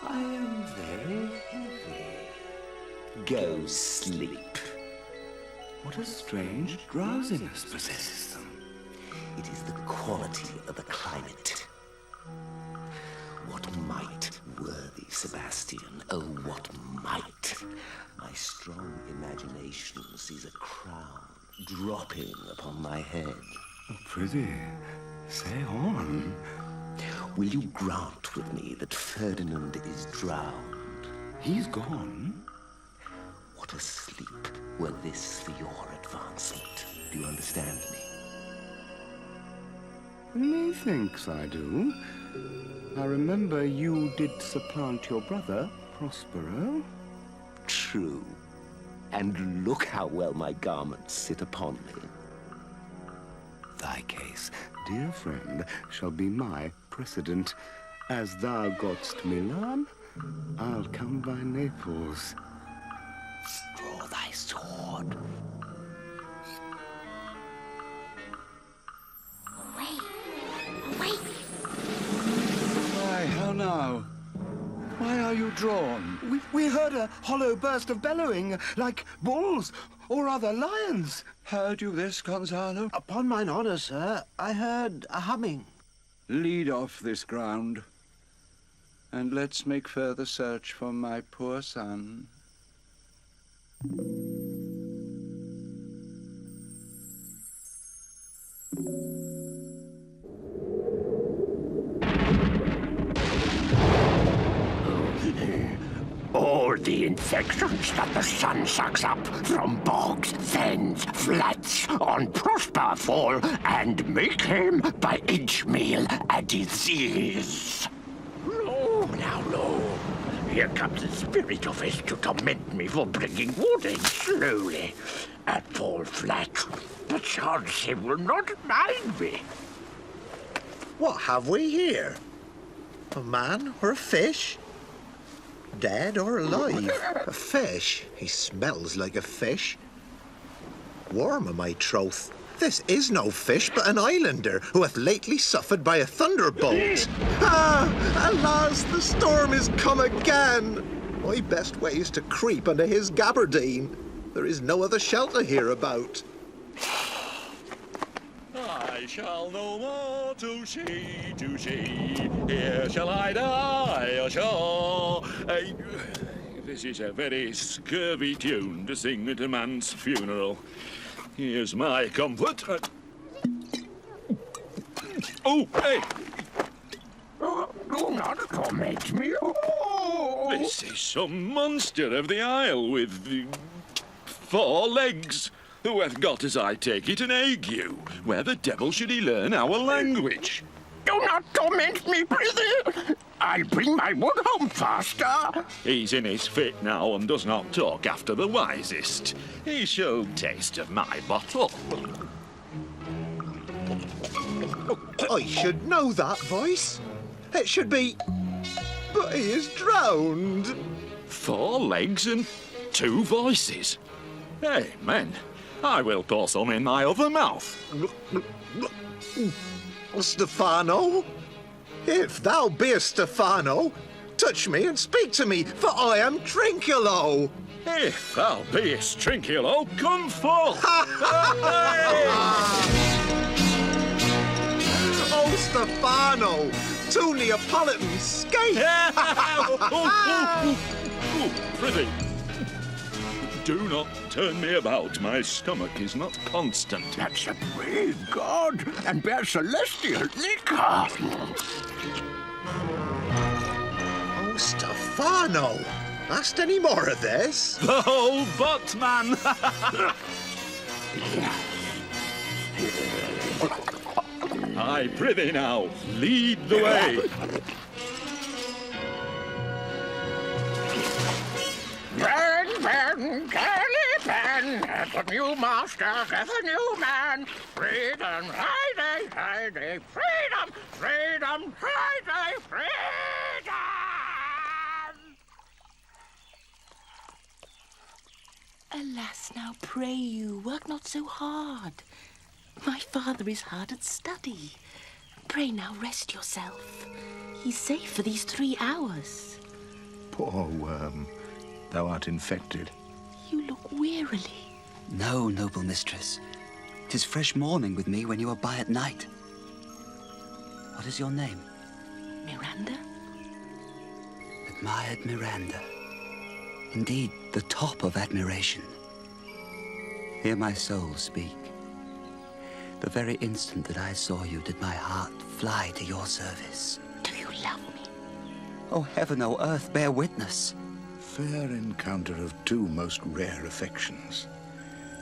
I am very heavy. go sleep. What a strange drowsiness possesses them. It is the quality of the climate. What might, worthy Sebastian, oh, what might. My strong imagination sees a crown dropping upon my head. Oh, prithee, say on. Will you grant with me that Ferdinand is drowned? He's gone. What a sleep were this for your advancement. Do you understand me? Methinks I do. I remember you did supplant your brother, Prospero. True. And look how well my garments sit upon me. Thy case, dear friend, shall be my precedent. As thou gotst Milan, I'll come by Naples. Draw thy sword. Away! Why, how now? Why are you drawn? We heard a hollow burst of bellowing, like bulls or other lions. Heard you this, Gonzalo? Upon mine honor, sir, I heard a humming. Lead off this ground, and let's make further search for my poor son. All the infections that the sun sucks up from bogs, fens, flats on Prosper fall and make him by inchmeal a disease. Lo, now lo, here comes the spirit of it to torment me for bringing wood in slowly and fall flat. Perchance he will not mind me. What have we here? A man or a fish? Dead or alive? A fish? He smells like a fish. Worm o' my troth. This is no fish, but an islander who hath lately suffered by a thunderbolt. Alas, the storm is come again. My best way is to creep under his gabardine. There is no other shelter hereabout. I shall no more to sea, here shall I die ashore. This is a very scurvy tune to sing at a man's funeral. Here's my comfort. Oh, hey! Do not torment me. This is some monster of the Isle with 4 legs, who hath got, as I take it, an ague. Where the devil should he learn our language? Do not torment me, prithee. I'll bring my wood home faster. He's in his fit now and does not talk after the wisest. He shall taste of my bottle. I should know that voice. It should be... But he is drowned. 4 legs and 2 voices. Hey, men, I will pour some in my other mouth. Stefano? If thou beest Stefano, touch me and speak to me, for I am Trinculo. If thou beest Trinculo, come forth. Oh, Stefano, 2 Neapolitans, skate! Prithee, do not turn me about. My stomach is not constant. That's a brave god and bear celestial liquor. Oh, Stefano, hast any more of this? The whole butt, man. I prithee now, lead the way. Ben, Kelly Ben, as a new master, as a new man. Freedom, Friday, freedom, freedom, Friday, freedom! Alas, now pray you, work not so hard. My father is hard at study. Pray now rest yourself. He's safe for these 3 hours. Poor worm. Thou art infected. You look wearily. No, noble mistress. 'Tis fresh morning with me when you are by at night. What is your name? Miranda? Admired Miranda. Indeed, the top of admiration. Hear my soul speak. The very instant that I saw you did my heart fly to your service. Do you love me? Oh, heaven, oh, earth, bear witness. Fair encounter of two most rare affections.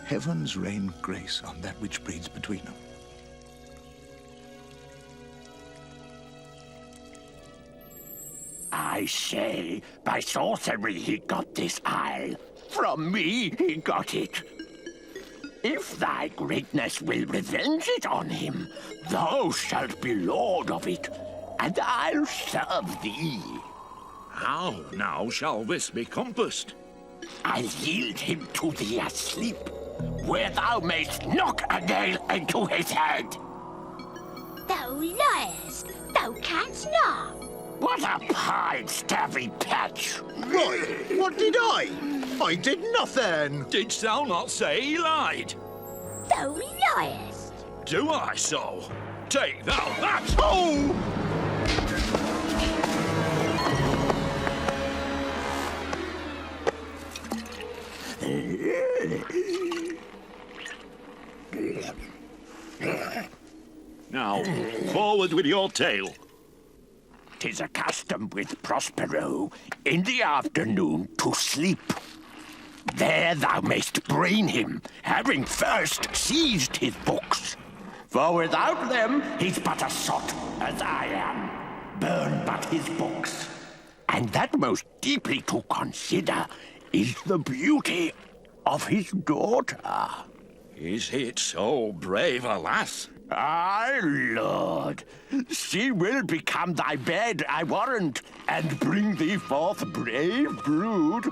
Heavens rain grace on that which breeds between them. I say, by sorcery he got this isle. From me he got it. If thy greatness will revenge it on him, thou shalt be lord of it, and I'll serve thee. How now shall this be compassed? I'll yield him to thee asleep, where thou mayst knock a nail into his head. Thou liest! Thou canst not! What a pine-stabby patch! Right, what did I? I did nothing! Didst thou not say he lied? Thou liest! Do I so? Take thou that! Oh! Now, forward with your tale. 'Tis a custom with Prospero in the afternoon to sleep. There thou mayst brain him, having first seized his books. For without them he's but a sot, as I am. Burn but his books. And that most deeply to consider is the beauty of his daughter. Is it so brave a lass? Aye, Lord. She will become thy bed, I warrant, and bring thee forth brave brood.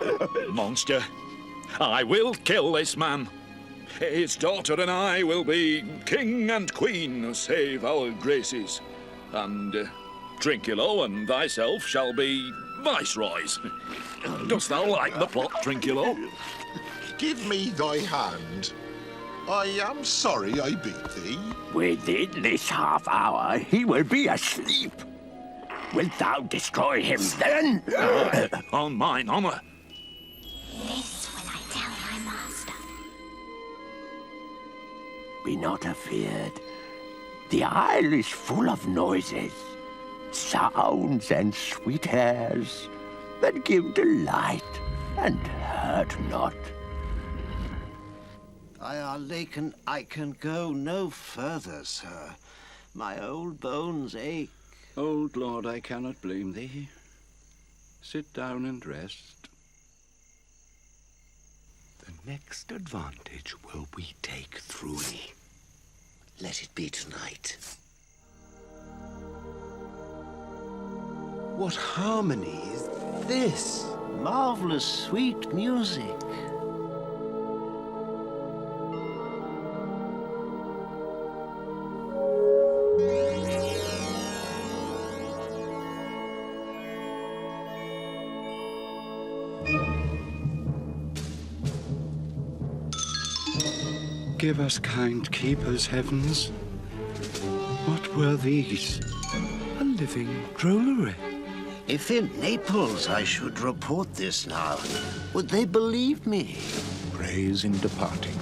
Monster, I will kill this man. His daughter and I will be king and queen, save our graces. And Trinculo and thyself shall be viceroys. Dost thou like the plot, Trinculo? Give me thy hand. I am sorry I beat thee. Within this half hour he will be asleep. Wilt thou destroy him then? On mine honor. This will I tell my master. Be not afeard. The isle is full of noises, sounds and sweet airs that give delight and hurt not. By our lake, and I can go no further, sir. My old bones ache. Old lord, I cannot blame thee. Sit down and rest. The next advantage will we take through thee. Let it be tonight. What harmony is this? Marvelous sweet music. Give us kind keepers, heavens. What were these? A living drollery. If in Naples I should report this now, would they believe me? Praise in departing.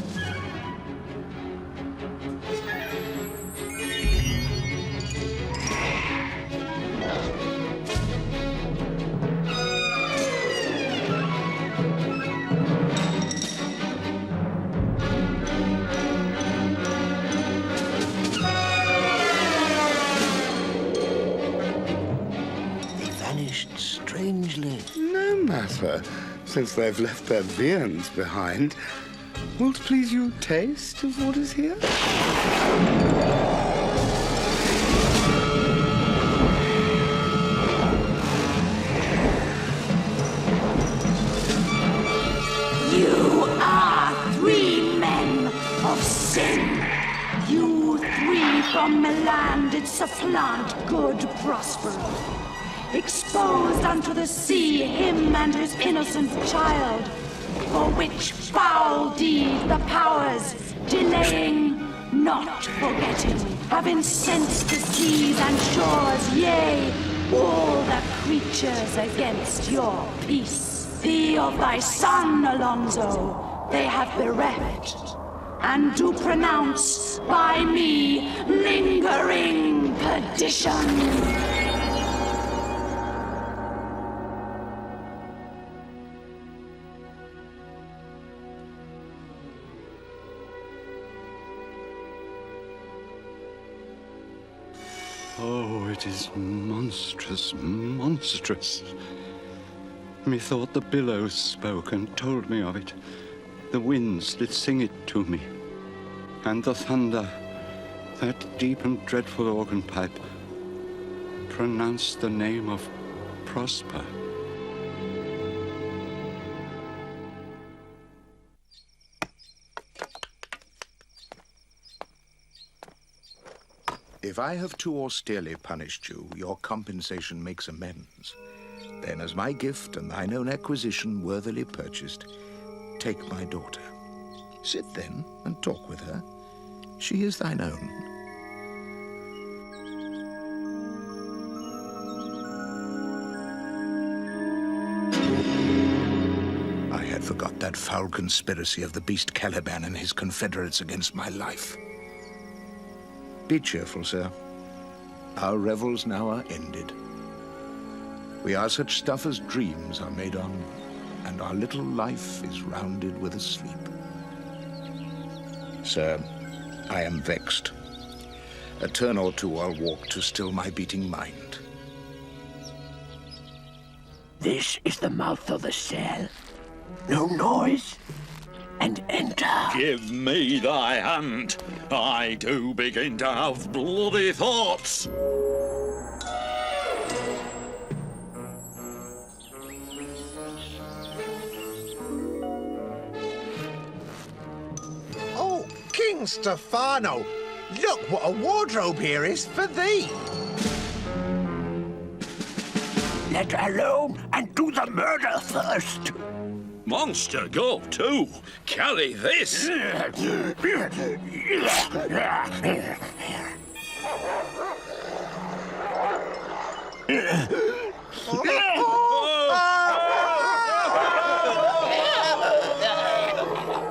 Strangely. No matter, since they've left their viands behind. Will't please you taste of what is here? You are three men of sin. You three from Milan did supplant good Prospero. Exposed unto the sea him and his innocent child. for which foul deed the powers, delaying, not forgetting, have incensed the seas and shores, yea, all the creatures against your peace. Thee of thy son, Alonso, they have bereft, and do pronounce by me lingering perdition. Oh, it is monstrous, monstrous. Methought the billows spoke and told me of it. The winds did sing it to me. And the thunder, that deep and dreadful organ pipe, pronounced the name of Prosper. If I have too austerely punished you, your compensation makes amends. Then, as my gift and thine own acquisition worthily purchased, take my daughter. Sit then and talk with her. She is thine own. I had forgot that foul conspiracy of the beast Caliban and his confederates against my life. Be cheerful, sir. Our revels now are ended. We are such stuff as dreams are made on, and our little life is rounded with a sleep. Sir, I am vexed. A turn or two I'll walk to still my beating mind. This is the mouth of the cell. No noise, and enter. Give me thy hand. I do begin to have bloody thoughts. Oh, King Stefano! Look what a wardrobe here is for thee! Let alone and do the murder first. Monster, go too. Carry this.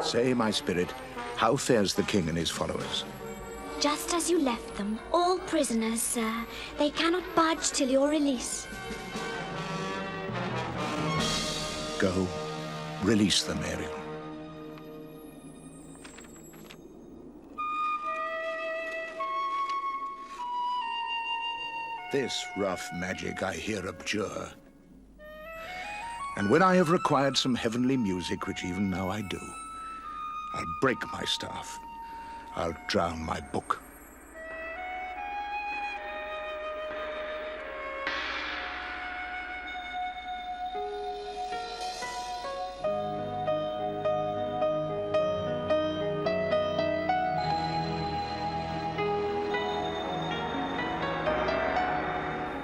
Say, my spirit, how fares the king and his followers? Just as you left them, all prisoners, sir. They cannot budge till your release. Go. Release them, Ariel. This rough magic I here abjure. And when I have required some heavenly music, which even now I do, I'll break my staff. I'll drown my book.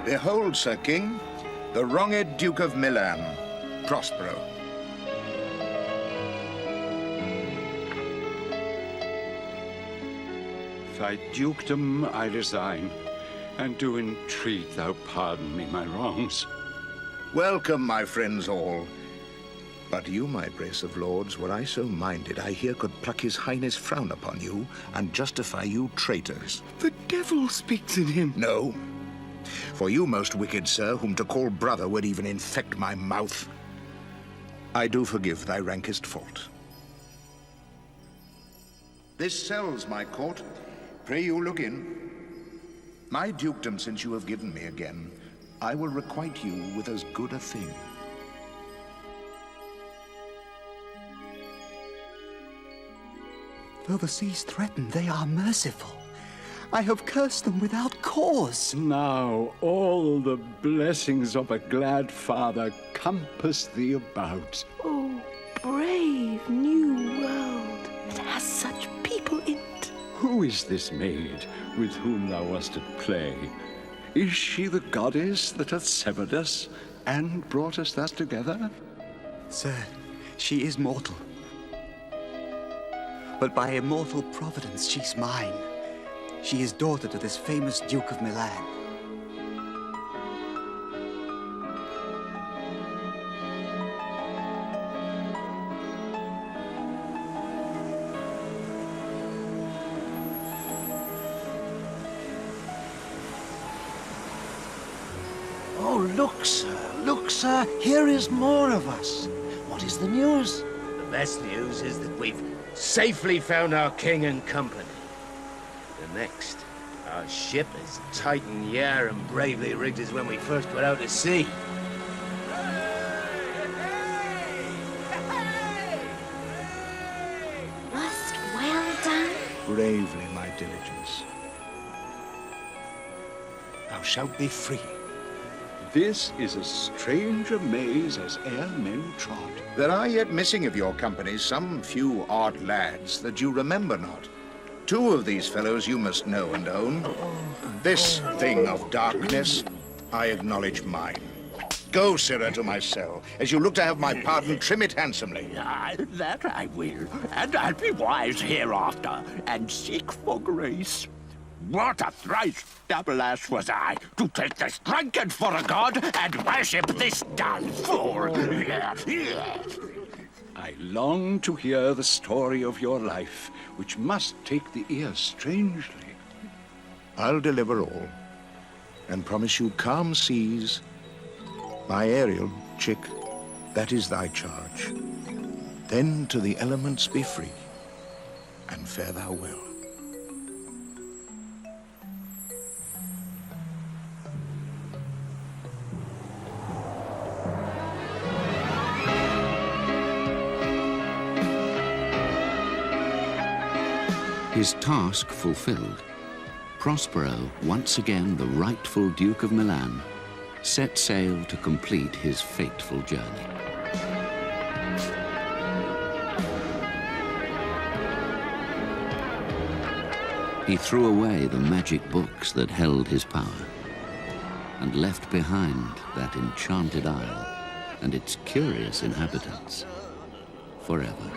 Behold, Sir King, the wronged Duke of Milan, Prospero. Thy dukedom I resign, and do entreat thou pardon me my wrongs. Welcome, my friends all. But you, my brace of lords, were I so minded, I here could pluck his highness frown upon you and justify you traitors. The devil speaks in him. No. For you, most wicked sir, whom to call brother would even infect my mouth, I do forgive thy rankest fault. This cell's my court. Pray you look in. My dukedom, since you have given me again, I will requite you with as good a thing. Though the seas threaten, they are merciful. I have cursed them without cause. Now all the blessings of a glad father compass thee about. Oh, brave new world that has such people in it. Who is this maid with whom thou wast at play? Is she the goddess that hath severed us and brought us thus together? Sir, She is mortal. But by immortal providence, she's mine. She is daughter to this famous Duke of Milan. Oh, look, sir. Look, sir. Here is more of us. What is the news? The best news is that we've safely found our king and company. The next, our ship is tight and yare and bravely rigged as when we first went out to sea. Worst well done. Bravely, my diligence. Thou shalt be free. This is as strange a maze as e'er men trod. There are yet missing of your company some few odd lads that you remember not. 2 of these fellows you must know and own. This thing of darkness, I acknowledge mine. Go, sirrah, to my cell. As you look to have my pardon, trim it handsomely. That I will, and I'll be wise hereafter, and seek for grace. What a thrice double ass was I, to take this drunkard for a god and worship this dull fool! I long to hear the story of your life, which must take the ear strangely. I'll deliver all, and promise you calm seas. My Ariel, chick, that is thy charge. Then to the elements be free, and fare thou well. His task fulfilled, Prospero, once again the rightful Duke of Milan, set sail to complete his fateful journey. He threw away the magic books that held his power, and left behind that enchanted isle and its curious inhabitants forever.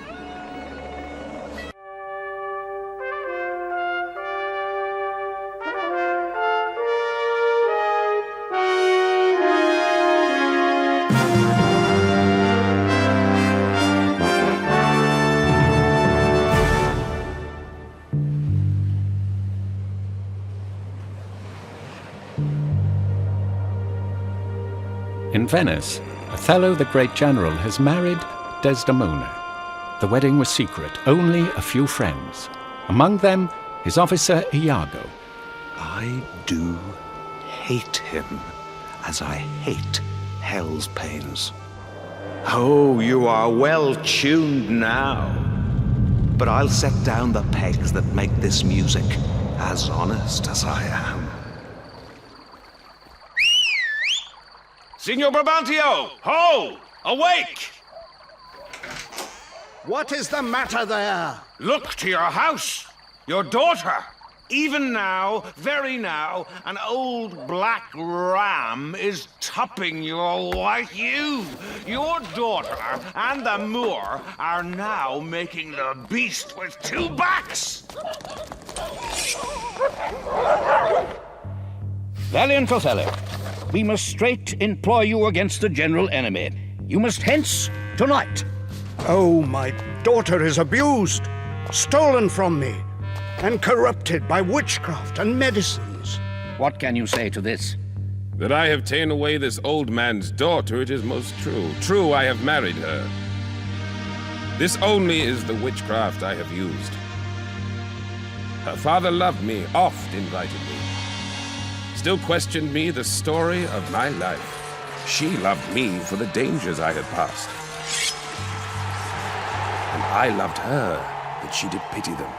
In Venice, Othello the great general has married Desdemona. The wedding was secret, only a few friends. Among them, his officer Iago. I do hate him, as I hate hell's pains. Oh, you are well tuned now. But I'll set down the pegs that make this music, as honest as I am. Signor Brabantio! Ho! Awake! What is the matter there? Look to your house! Your daughter! Even now, very now, an old black ram is topping your white ewe. Your daughter and the Moor are now making the beast with 2 backs! Valiant Othello, we must straight employ you against the general enemy. You must hence tonight. Oh, my daughter is abused, stolen from me, and corrupted by witchcraft and medicines. What can you say to this? That I have ta'en away this old man's daughter, it is most true. True, I have married her. This only is the witchcraft I have used. Her father loved me, oft invited me. Still questioned me the story of my life. She loved me for the dangers I had passed. And I loved her that she did pity them.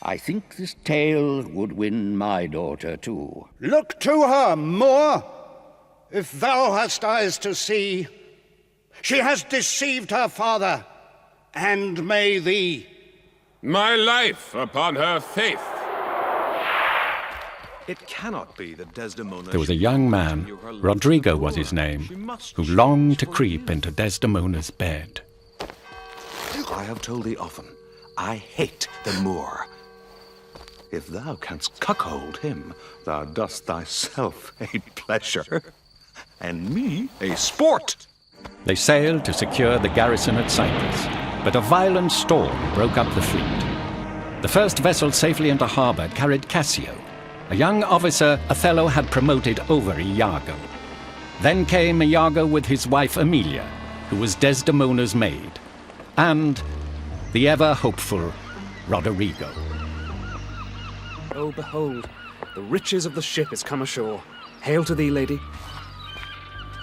I think this tale would win my daughter, too. Look to her, Moor. If thou hast eyes to see, she has deceived her father, and may thee. My life upon her faith. It cannot be that Desdemona... There was a young man, Rodrigo was his name, who longed to creep into Desdemona's bed. I have told thee often, I hate the Moor. If thou canst cuckold him, thou dost thyself a pleasure, and me a sport. They sailed to secure the garrison at Cyprus, but a violent storm broke up the fleet. The first vessel safely into harbour carried Cassio, a young officer Othello had promoted over Iago. Then came Iago with his wife Emilia, who was Desdemona's maid, and the ever-hopeful Roderigo. Oh, behold, the riches of the ship is come ashore. Hail to thee, lady.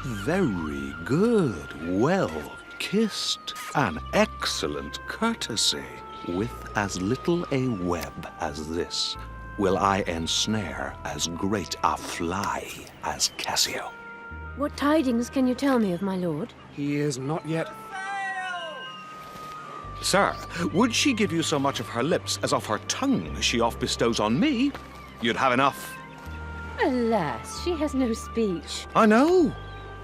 Very good, well kissed, an excellent courtesy. With as little a web as this, will I ensnare as great a fly as Cassio. What tidings can you tell me of my lord? He is not yet... Sir, would she give you so much of her lips as of her tongue she oft bestows on me, you'd have enough. Alas, she has no speech. I know.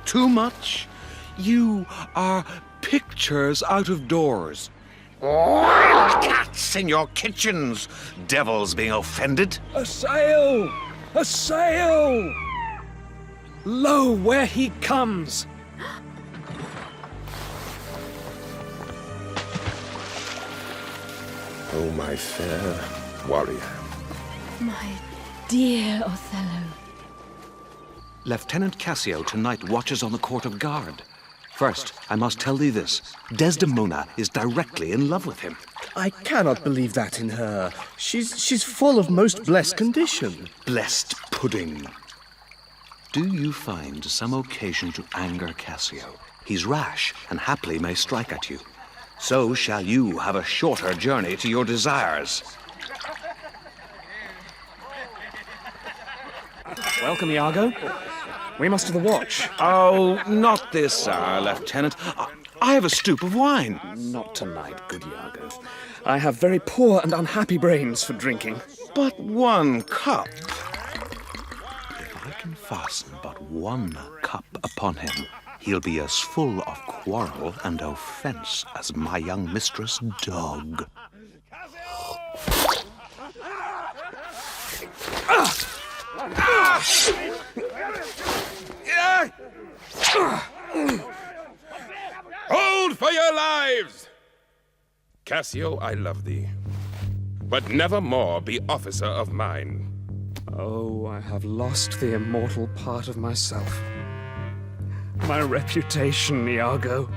Too much. You are pictures out of doors. Wild cats in your kitchens, devils being offended. A sail! A sail! Lo, where he comes! Oh, my fair warrior. My dear Othello. Lieutenant Cassio tonight watches on the court of guard. First, I must tell thee this. Desdemona is directly in love with him. I cannot believe that in her. She's full of most blessed condition. Blessed pudding. Do you find some occasion to anger Cassio? He's rash, and haply may strike at you. So shall you have a shorter journey to your desires. Welcome, Iago. We must to the watch. Oh, not this hour, Lieutenant. I have a stoup of wine. Not tonight, good Iago. I have very poor and unhappy brains for drinking. But one cup. If I can fasten but one cup upon him, he'll be as full of quarrel and offence as my young mistress' dog. Hold for your lives! Cassio, I love thee, but never more be officer of mine. Oh, I have lost the immortal part of myself. My reputation, Iago.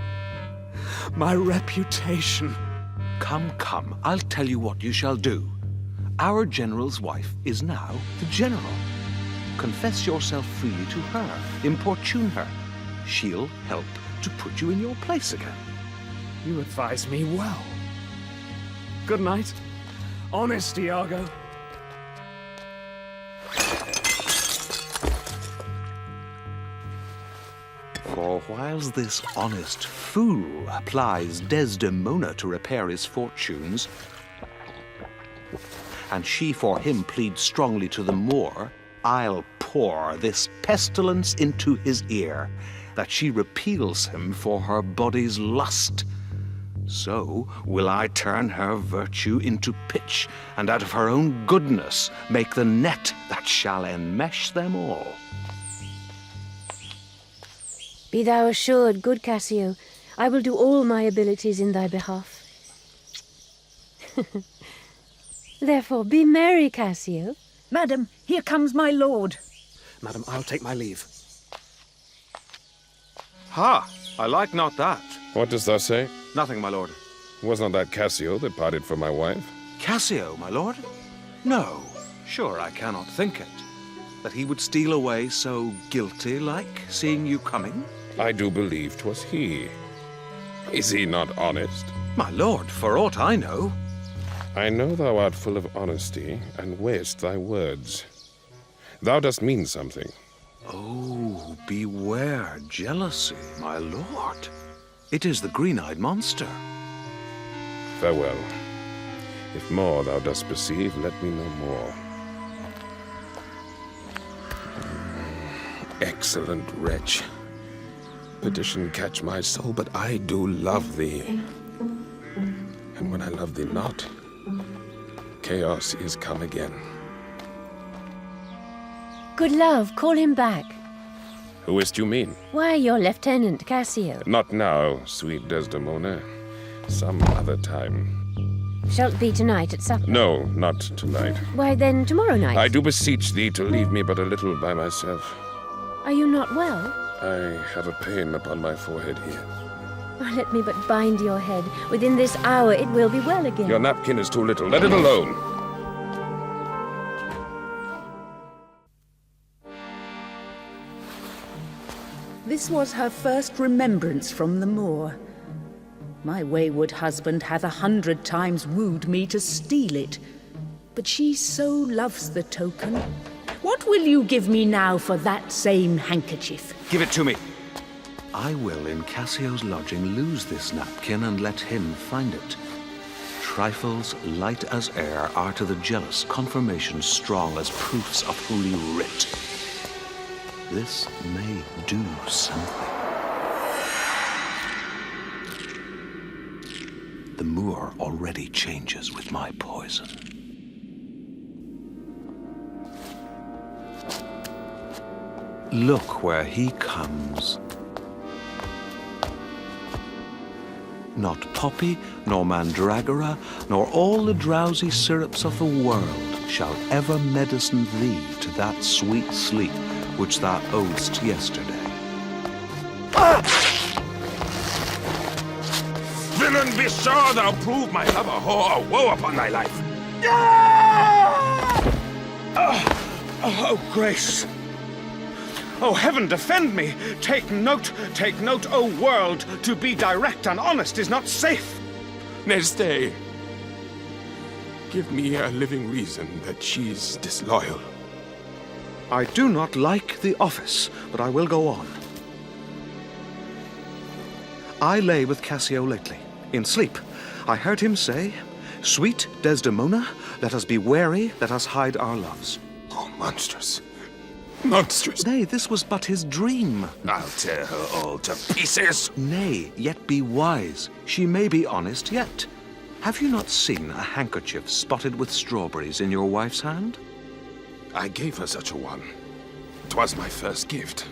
My reputation. Come, come, I'll tell you what you shall do. Our general's wife is now the general. Confess yourself freely to her, importune her. She'll help to put you in your place again. You advise me well. Good night, honest Iago. For whiles this honest fool plies Desdemona to repair his fortunes, and she for him pleads strongly to the Moor, I'll pour this pestilence into his ear, that she repeals him for her body's lust. So will I turn her virtue into pitch, and out of her own goodness make the net that shall enmesh them all. Be thou assured, good Cassio, I will do all my abilities in thy behalf. Therefore, be merry, Cassio. Madam, here comes my lord. Madam, I'll take my leave. Ha! I like not that. What dost thou say? Nothing, my lord. Was not that Cassio that parted from my wife? Cassio, my lord? No, sure I cannot think it. That he would steal away so guilty-like, seeing you coming? I do believe 'twas he. Is he not honest? My lord, for aught I know. I know thou art full of honesty, and weighest thy words. Thou dost mean something. Oh, beware jealousy, my lord. It is the green-eyed monster. Farewell. If more thou dost perceive, let me know more. excellent wretch. Petition catch my soul, but I do love thee. And when I love thee not, chaos is come again. Good love, call him back. Who is't you mean? Why, your Lieutenant Cassio. Not now, sweet Desdemona. Some other time. Shalt be tonight at supper? No, not tonight. Why then tomorrow night? I do beseech thee to leave me but a little by myself. Are you not well? I have a pain upon my forehead here. Oh, let me but bind your head. Within this hour it will be well again. Your napkin is too little. Let it alone. This was her first remembrance from the moor. My wayward husband hath 100 times wooed me to steal it, but she so loves the token. What will you give me now for that same handkerchief? Give it to me. I will, in Cassio's lodging, lose this napkin and let him find it. Trifles light as air are to the jealous confirmations strong as proofs of holy writ. This may do something. The moor already changes with my poison. Look where he comes. Not poppy, nor mandragora, nor all the drowsy syrups of the world shall ever medicine thee to that sweet sleep which thou owedst yesterday. Villain, be sure thou prove my love a whore, woe upon thy life. Oh, grace! Oh, heaven, defend me! Take note, O world! To be direct and honest is not safe! Nay, stay. Give me a living reason that she's disloyal. I do not like the office, but I will go on. I lay with Cassio lately, in sleep. I heard him say, "Sweet Desdemona, let us be wary, let us hide our loves." Oh, monstrous. Monstrous. Nay, this was but his dream. I'll tear her all to pieces. Nay, yet be wise. She may be honest yet. Have you not seen a handkerchief spotted with strawberries in your wife's hand? I gave her such a one. 'Twas my first gift.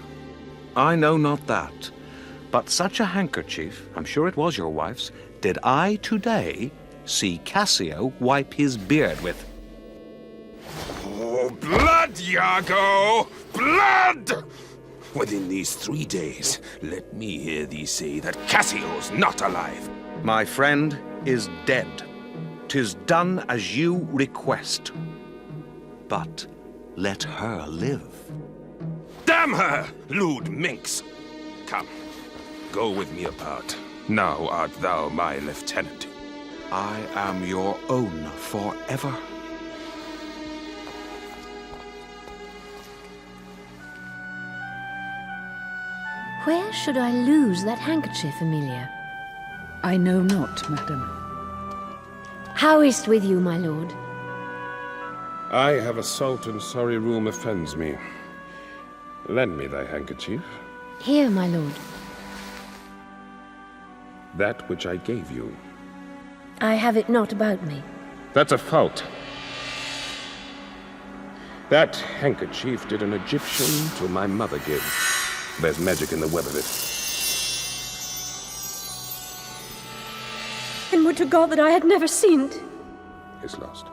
I know not that. But such a handkerchief, I'm sure it was your wife's, did I today see Cassio wipe his beard with. Oh, blood, Iago! Blood! Within these 3 days, let me hear thee say that Cassio's not alive. My friend is dead. 'Tis done as you request. But let her live. Damn her, lewd minx! Come, go with me apart. Now art thou my lieutenant. I am your own forever. Where should I lose that handkerchief, Emilia? I know not, madam. How is't with you, my lord? I have a salt and sorry room offends me. Lend me thy handkerchief. Here, my lord. That which I gave you. I have it not about me. That's a fault. That handkerchief did an Egyptian to my mother give. There's magic in the web of it. And would to God that I had never seen't. He's lost.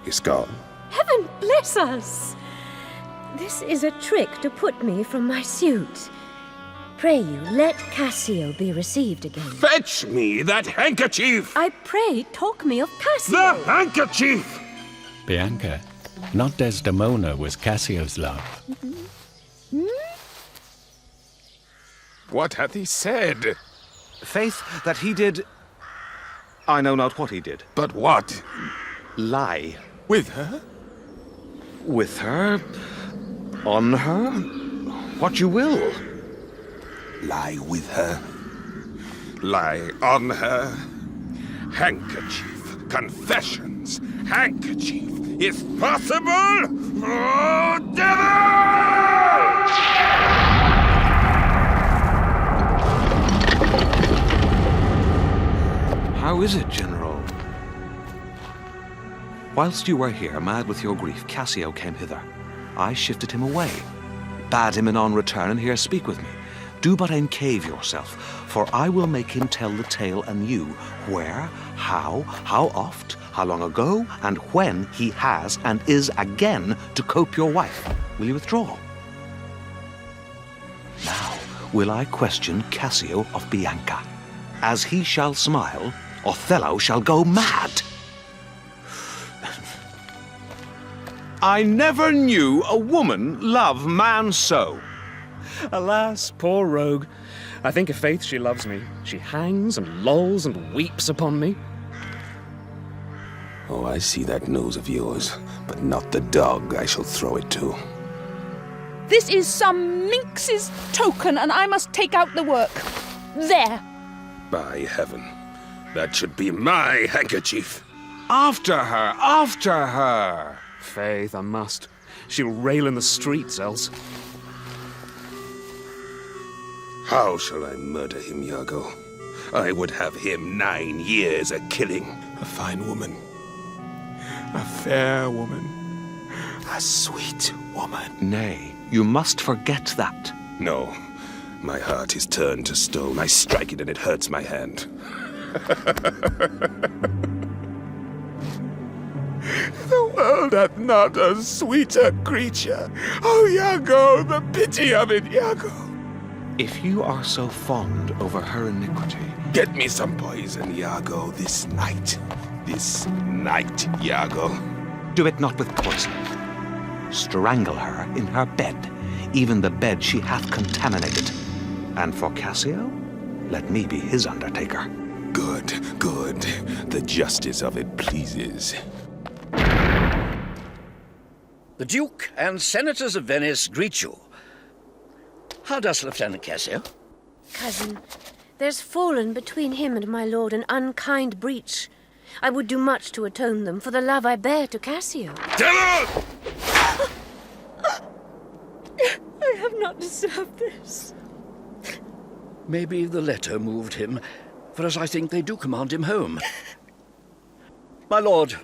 He's gone. Heaven bless us! This is a trick to put me from my suit. Pray you, let Cassio be received again. Fetch me that handkerchief! I pray, talk me of Cassio. The handkerchief! Bianca, not Desdemona was Cassio's love. What hath he said? Faith, that he did. I know not what he did. But what? Lie. With her? With her? On her? What you will. Lie with her. Lie on her. Handkerchief. Confessions. Handkerchief. Is possible? Oh, devil! How is it, General? Whilst you were here, mad with your grief, Cassio came hither. I shifted him away, bade him anon return and here speak with me. Do but encave yourself, for I will make him tell the tale anew, where, how oft, how long ago, and when he has and is again to cope your wife. Will you withdraw? Now will I question Cassio of Bianca. As he shall smile, Othello shall go mad. I never knew a woman love man so. Alas, poor rogue. I think if faith she loves me, she hangs and lolls and weeps upon me. Oh, I see that nose of yours, but not the dog I shall throw it to. This is some minx's token, and I must take out the work. There. By heaven, that should be my handkerchief. After her, after her! Faith, I must. She'll rail in the streets, else. How shall I murder him, Iago? I would have him 9 years a-killing. A fine woman. A fair woman. A sweet woman. Nay, you must forget that. No, my heart is turned to stone. I strike it and it hurts my hand. The world hath not a sweeter creature. Oh, Iago, the pity of it, Iago. If you are so fond over her iniquity, get me some poison, Iago, this night. This night, Iago. Do it not with poison. Strangle her in her bed, even the bed she hath contaminated. And for Cassio, let me be his undertaker. Good, good. The justice of it pleases. The Duke and Senators of Venice greet you. How does Lieutenant Cassio? Cousin, there's fallen between him and my lord an unkind breach. I would do much to atone them for the love I bear to Cassio. Devil! I have not deserved this. Maybe the letter moved him, for as I think they do command him home. My lord,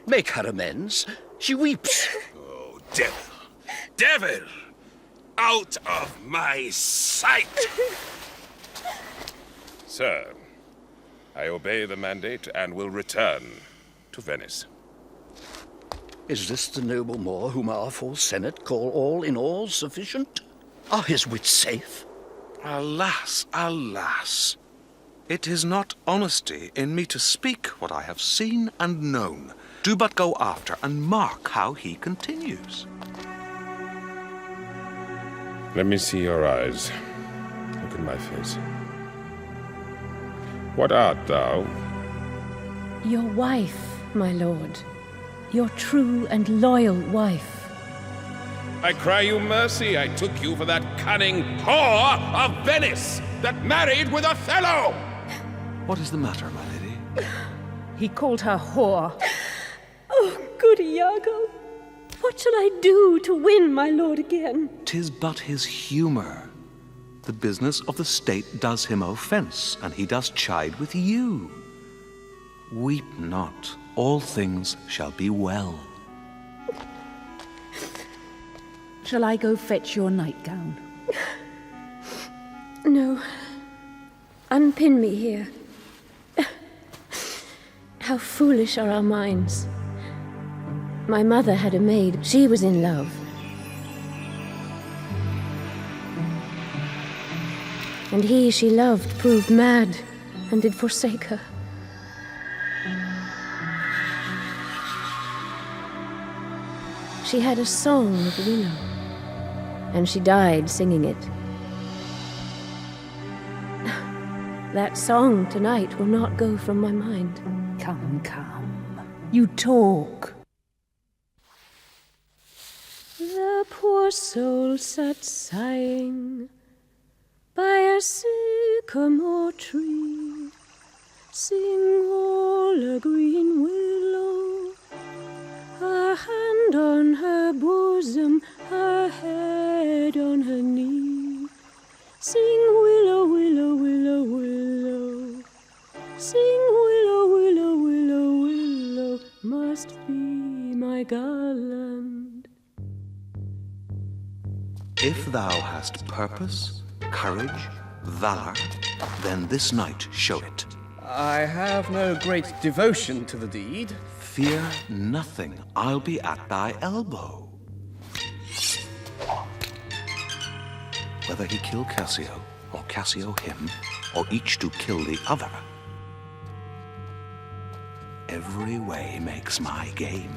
make her amends. She weeps. Oh, devil! Devil! Out of my sight! Sir, I obey the mandate and will return to Venice. Is this the noble Moor whom our full Senate call all in all sufficient? Are his wits safe? Alas, alas. It is not honesty in me to speak what I have seen and known. Do but go after and mark how he continues. Let me see your eyes. Look in my face. What art thou? Your wife, my lord. Your true and loyal wife. I cry you mercy. I took you for that cunning whore of Venice that married with Othello. What is the matter, my lady? He called her whore. Oh, good Iago. What shall I do to win my lord again? 'Tis but his humour. The business of the state does him offence, and he does chide with you. Weep not, all things shall be well. Shall I go fetch your nightgown? No. Unpin me here. How foolish are our minds. My mother had a maid. She was in love. And he she loved proved mad and did forsake her. She had a song of willow, and she died singing it. That song tonight will not go from my mind. Come, come. You talk. The poor soul sat sighing by a sycamore tree. Sing all a green willow, a hand on her bosom, her head on her knee. Sing willow, willow, willow, willow. Sing willow, willow, willow, willow. Must be my garland. If thou hast purpose, courage, valor, then this night show it. I have no great devotion to the deed. Fear nothing. I'll be at thy elbow. Whether he kill Cassio, or Cassio him, or each to kill the other, every way makes my game.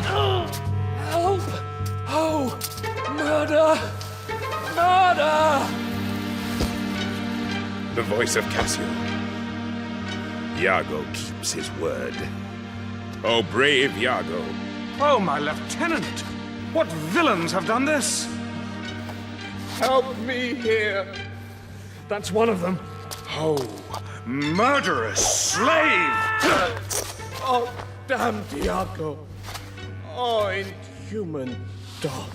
Help! Oh! Murder! Murder! The voice of Cassio. Iago keeps his word. Oh, brave Iago. Oh, my lieutenant! What villains have done this? Help me here. That's one of them. Oh, murderous slave! Oh, damn Iago. Oh, inhuman dog.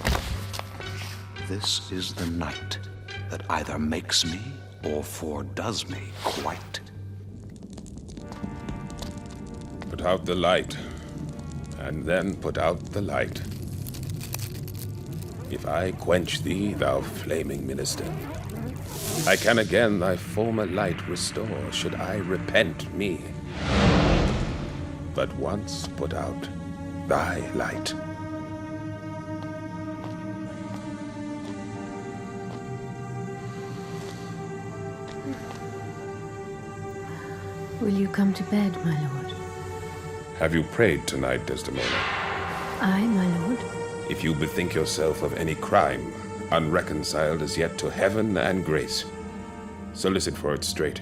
This is the night that either makes me or foredoes me quite. Put out the light, and then put out the light. If I quench thee, thou flaming minister, I can again thy former light restore, should I repent me. But once put out thy light. Will you come to bed, my lord? Have you prayed tonight, Desdemona? Aye, my lord. If you bethink yourself of any crime, unreconciled as yet to heaven and grace, solicit for it straight.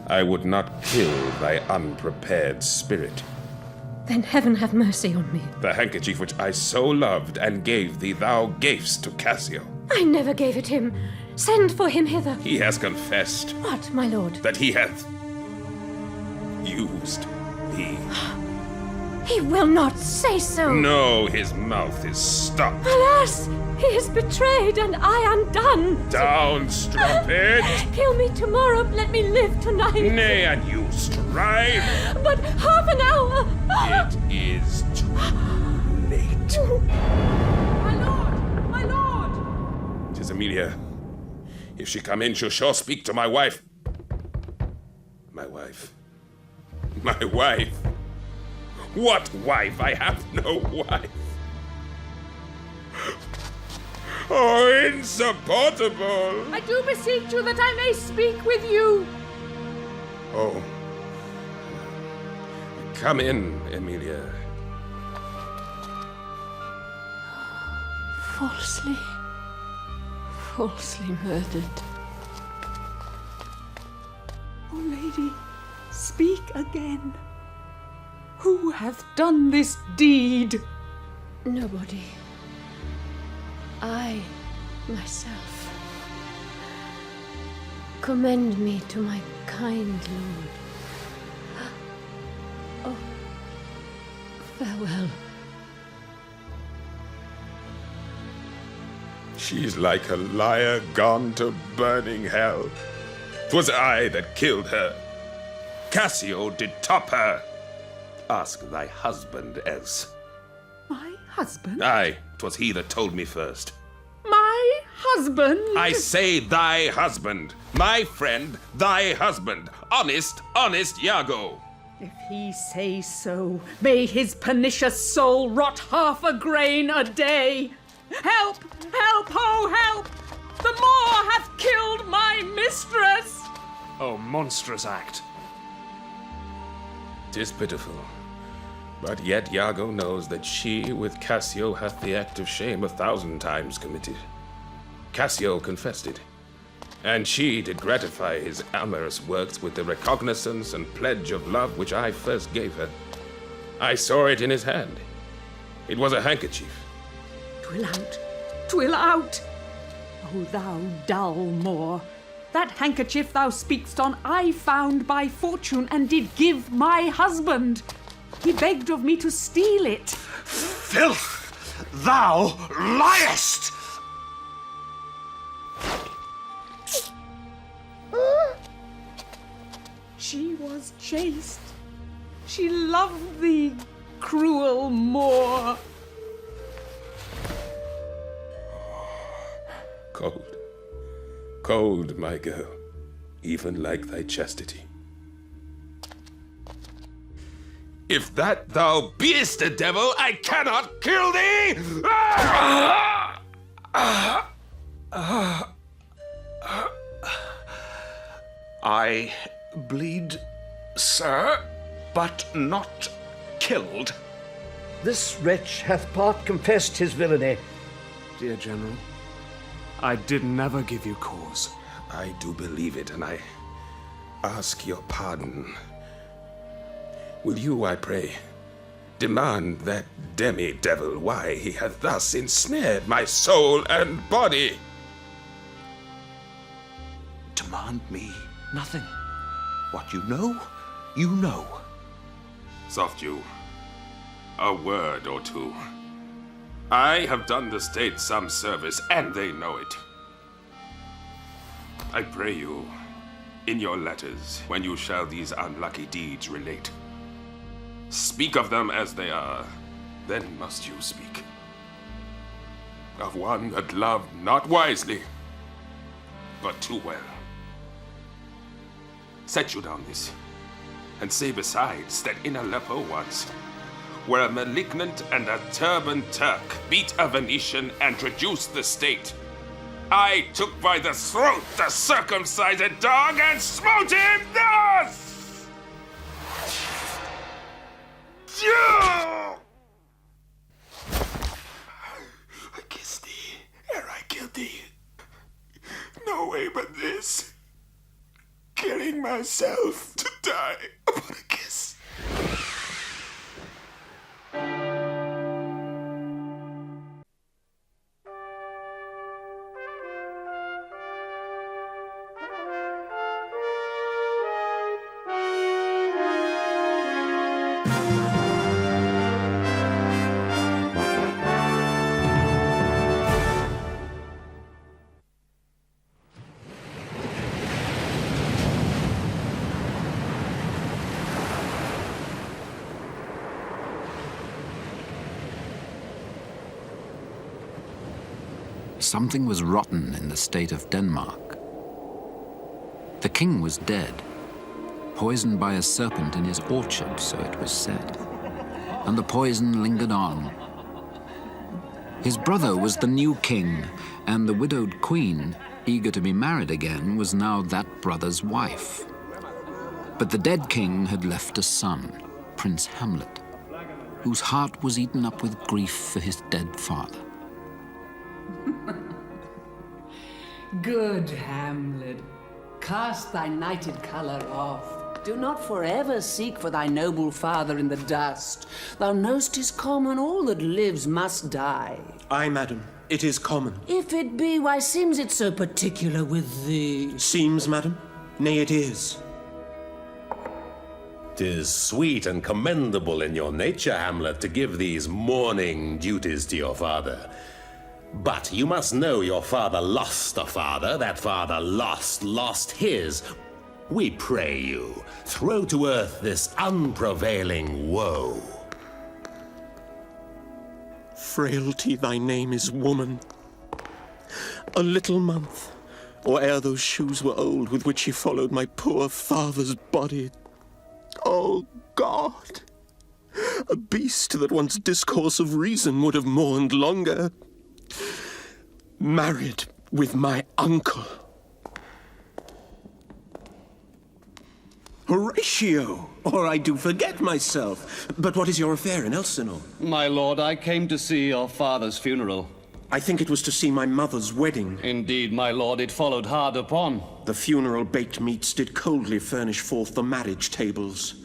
I would not kill thy unprepared spirit. Then heaven have mercy on me. The handkerchief which I so loved and gave thee, thou gavest to Cassio. I never gave it him. Send for him hither. He has confessed. What, my lord? That he hath used thee. He will not say so. No, his mouth is stopped. Alas, he is betrayed and I undone. Down, strumpet. Kill me tomorrow, let me live tonight. Nay, and you strive. But half an hour. It is too late. My lord! My lord! 'Tis Emilia. If she come in, she'll sure speak to my wife. My wife. My wife. What wife? I have no wife. Oh, insupportable! I do beseech you that I may speak with you. Oh. Come in, Emilia. Falsely murdered. Oh, lady, speak again. Who hath done this deed? Nobody. I, myself. Commend me to my kind lord. Oh, farewell. She's like a liar gone to burning hell. 'Twas I that killed her. Cassio did top her. Ask thy husband else. My husband? Aye, 'twas he that told me first. My husband? I say thy husband. My friend, thy husband. Honest, honest Iago. If he say so, may his pernicious soul rot half a grain a day. Help! Help! Oh, help! The Moor hath killed my mistress! Oh, monstrous act. 'Tis pitiful. But yet Iago knows that she with Cassio hath the act of shame 1,000 times committed. Cassio confessed it, and she did gratify his amorous works with the recognizance and pledge of love which I first gave her. I saw it in his hand. It was a handkerchief. 'Twill out! 'Twill out! O thou dull Moor, That handkerchief thou speakst on I found by fortune and did give my husband. He begged of me to steal it. Filth! Thou liest! She was chaste. She loved thee, cruel Moor. Cold, cold, my girl, even like thy chastity. If that thou beest a devil, I cannot kill thee! I bleed, sir, but not killed. This wretch hath part confessed his villainy. Dear General, I did never give you cause. I do believe it, and I ask your pardon. Will you, I pray, demand that demi-devil why he hath thus ensnared my soul and body? Demand me nothing. What you know, you know. Soft you, a word or two. I have done the state some service, and they know it. I pray you, in your letters, when you shall these unlucky deeds relate, speak of them as they are, then must you speak. Of one that loved not wisely, but too well. Set you down this, and say besides that in Aleppo once, where a malignant and a turbaned Turk beat a Venetian and traduced the state, I took by the throat the circumcised dog and smote him thus! I kissed thee ere I killed thee. No way but this. Killing myself to die upon a kiss. Something was rotten in the state of Denmark. The king was dead, poisoned by a serpent in his orchard, so it was said. And the poison lingered on. His brother was the new king, and the widowed queen, eager to be married again, was now that brother's wife. But the dead king had left a son, Prince Hamlet, whose heart was eaten up with grief for his dead father. Good Hamlet, cast thy nighted colour off. Do not forever seek for thy noble father in the dust. Thou know'st 'tis common, all that lives must die. Aye, madam, it is common. If it be, why seems it so particular with thee? Seems, madam? Nay, it is. 'Tis sweet and commendable in your nature, Hamlet, to give these mourning duties to your father. But you must know your father lost a father, that father lost his. We pray you, throw to earth this unprevailing woe. Frailty, thy name is woman. A little month, or ere those shoes were old with which he followed my poor father's body. Oh, God! A beast that once discourse of reason would have mourned longer. Married with my uncle. Horatio! Or I do forget myself. But what is your affair in Elsinore? My lord, I came to see your father's funeral. I think it was to see my mother's wedding. Indeed, my lord, it followed hard upon. The funeral baked meats did coldly furnish forth the marriage tables.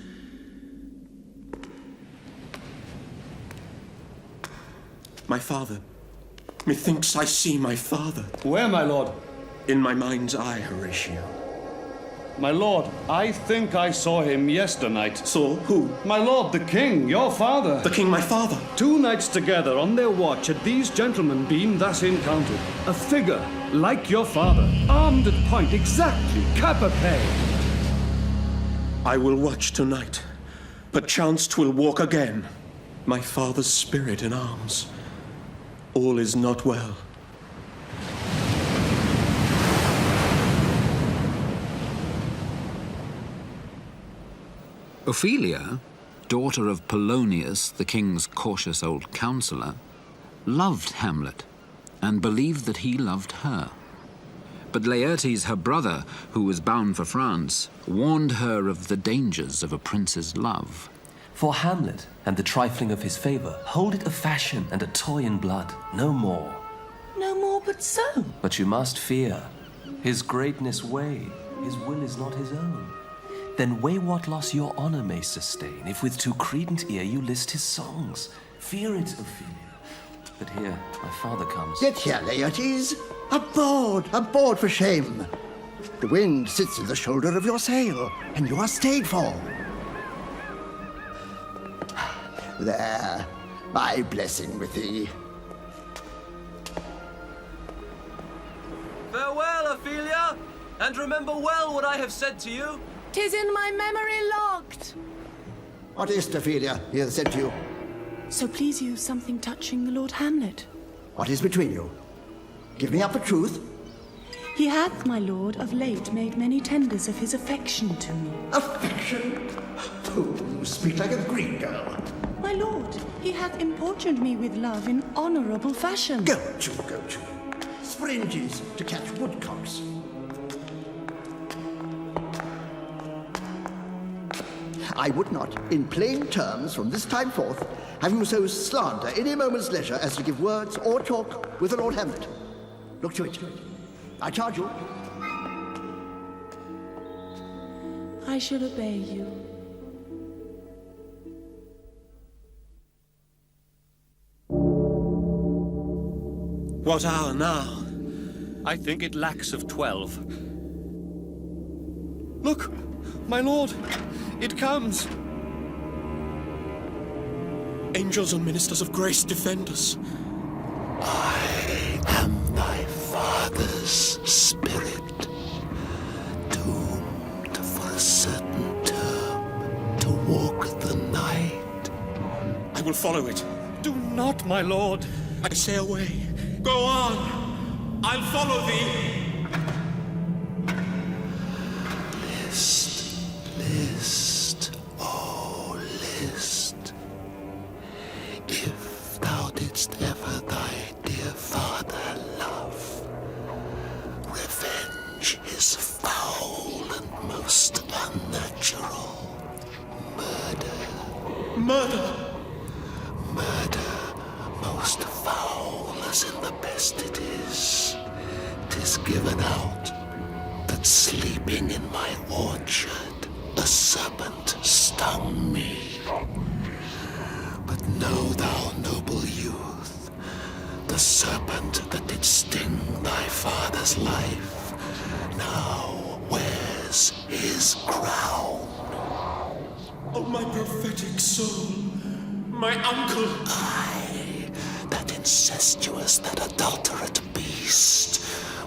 My father. Methinks I see my father. Where, my lord? In my mind's eye, Horatio. My lord, I think I saw him yesternight. Saw who? My lord, the king, your father. The king, my father? 2 nights together on their watch had these gentlemen been thus encountered. A figure like your father, armed at point, exactly, cap a pay. I will watch tonight. Perchance 'twill walk again. My father's spirit in arms. All is not well. Ophelia, daughter of Polonius, the king's cautious old counsellor, loved Hamlet and believed that he loved her. But Laertes, her brother, who was bound for France, warned her of the dangers of a prince's love. For Hamlet and the trifling of his favour, hold it a fashion and a toy in blood, no more. No more but so. But you must fear. His greatness weigh, his will is not his own. Then weigh what loss your honour may sustain, if with too credent ear you list his songs. Fear it, Ophelia. But here, my father comes. Get here, Laertes. Aboard for shame. The wind sits in the shoulder of your sail, and you are stayed for. There, my blessing with thee. Farewell, Ophelia, and remember well what I have said to you. 'Tis in my memory locked. What is't, Ophelia, he hath said to you? So please you, something touching the Lord Hamlet. What is between you? Give me up the truth. He hath, my lord, of late made many tenders of his affection to me. Affection? Oh, you speak like a Greek girl. My lord, he hath importuned me with love in honourable fashion. Go to. Springes to catch woodcocks. I would not, in plain terms, from this time forth, have you so slander any moment's leisure as to give words or talk with the Lord Hamlet. Look to it. I charge you. I shall obey you. What hour now? I think it lacks of 12. Look, my lord, it comes. Angels and ministers of grace, defend us. I am thy father's spirit, doomed for a certain term to walk the night. I will follow it. Do not, my lord. I say away. Go on. I'll follow thee. List, oh list. If thou didst ever thy dear father love, revenge his foul and most unnatural murder. Murder, most foul as in the best it is. 'Tis given out that sleeping in my orchard, a serpent stung me. But know thou, noble youth, the serpent that did sting thy father's life now wears his crown. Oh, my prophetic soul, my uncle. Aye, that incestuous, that adulterate beast,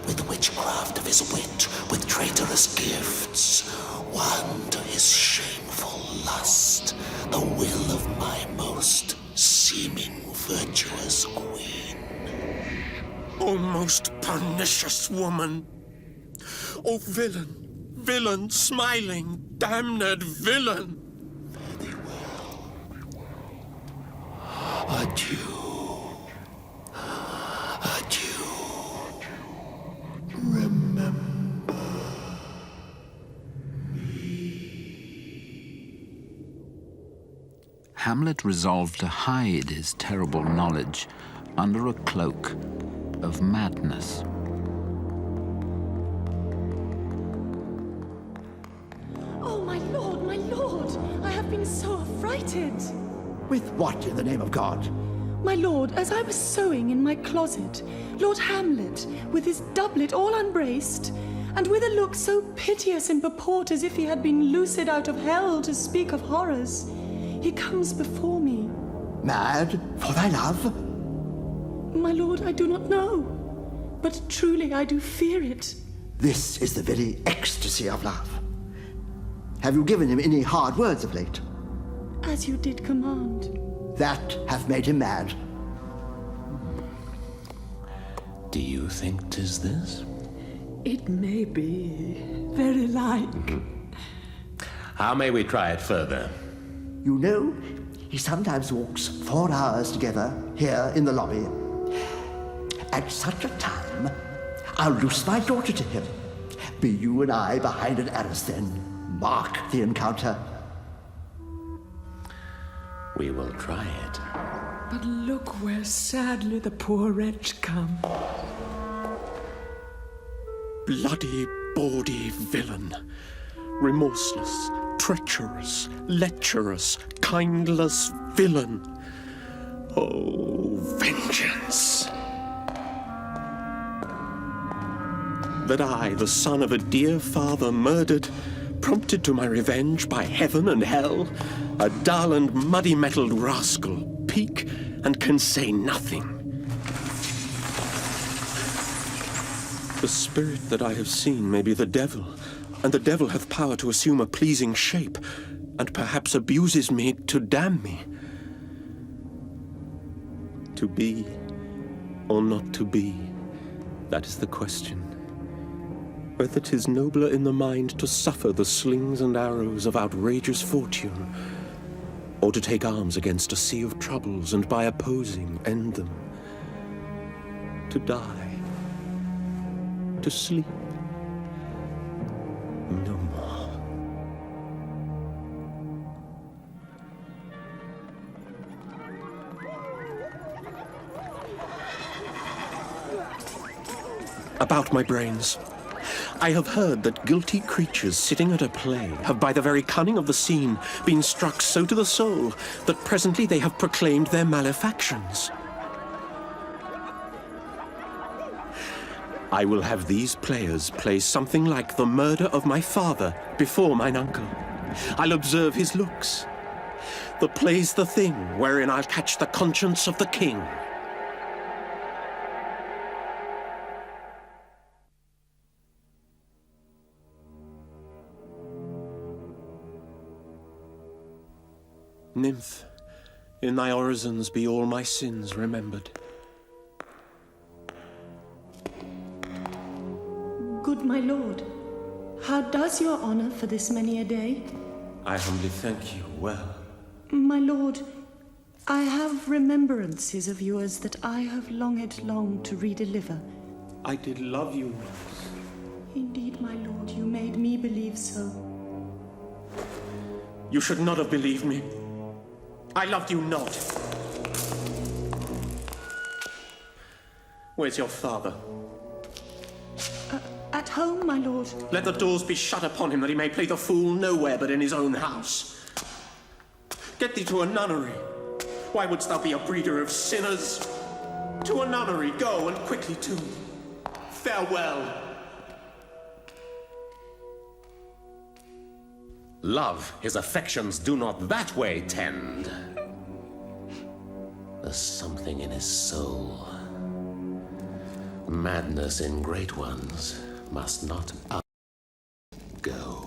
with witchcraft of his wit, with traitorous gifts, won to his shameful lust the will of my most seeming virtuous queen. O most pernicious woman! O villain, smiling, damned villain! Adieu. Remember. Hamlet resolved to hide his terrible knowledge under a cloak of madness. Oh, my lord, I have been so affrighted. With what in the name of God? My lord, as I was sewing in my closet, Lord Hamlet, with his doublet all unbraced, and with a look so piteous in purport as if he had been loosed out of hell to speak of horrors, he comes before me. Mad for thy love? My lord, I do not know, but truly I do fear it. This is the very ecstasy of love. Have you given him any hard words of late? As you did command. That hath made him mad. Do you think 'tis this? It may be. Very like. How may we try it further? You know, he sometimes walks 4 hours together here in the lobby. At such a time, I'll loose my daughter to him. Be you and I behind an arras then. Mark the encounter. We will try it. But look where sadly the poor wretch comes. Bloody, bawdy villain. Remorseless, treacherous, lecherous, kindless villain. Oh, vengeance! That I, the son of a dear father murdered, prompted to my revenge by heaven and hell, a dull and muddy-mettled rascal, peak and can say nothing. The spirit that I have seen may be the devil, and the devil hath power to assume a pleasing shape, and perhaps abuses me to damn me. To be or not to be, that is the question. Whether 'tis nobler in the mind to suffer the slings and arrows of outrageous fortune, or to take arms against a sea of troubles and by opposing end them. To die, to sleep, no more. About my brains. I have heard that guilty creatures sitting at a play have by the very cunning of the scene been struck so to the soul that presently they have proclaimed their malefactions. I will have these players play something like the murder of my father before mine uncle. I'll observe his looks. The play's the thing wherein I'll catch the conscience of the king. Nymph, in thy orisons be all my sins remembered. Good my lord, how does your honor for this many a day? I humbly thank you well. My lord, I have remembrances of yours that I have longed long to redeliver. I did love you. Indeed, my lord, you made me believe so. You should not have believed me. I loved you not. Where's your father? At home, my lord. Let the doors be shut upon him that he may play the fool nowhere but in his own house. Get thee to a nunnery. Why wouldst thou be a breeder of sinners? To a nunnery, go, and quickly too. Farewell. Love his affections do not that way tend. There's something in his soul. Madness in great ones must not go.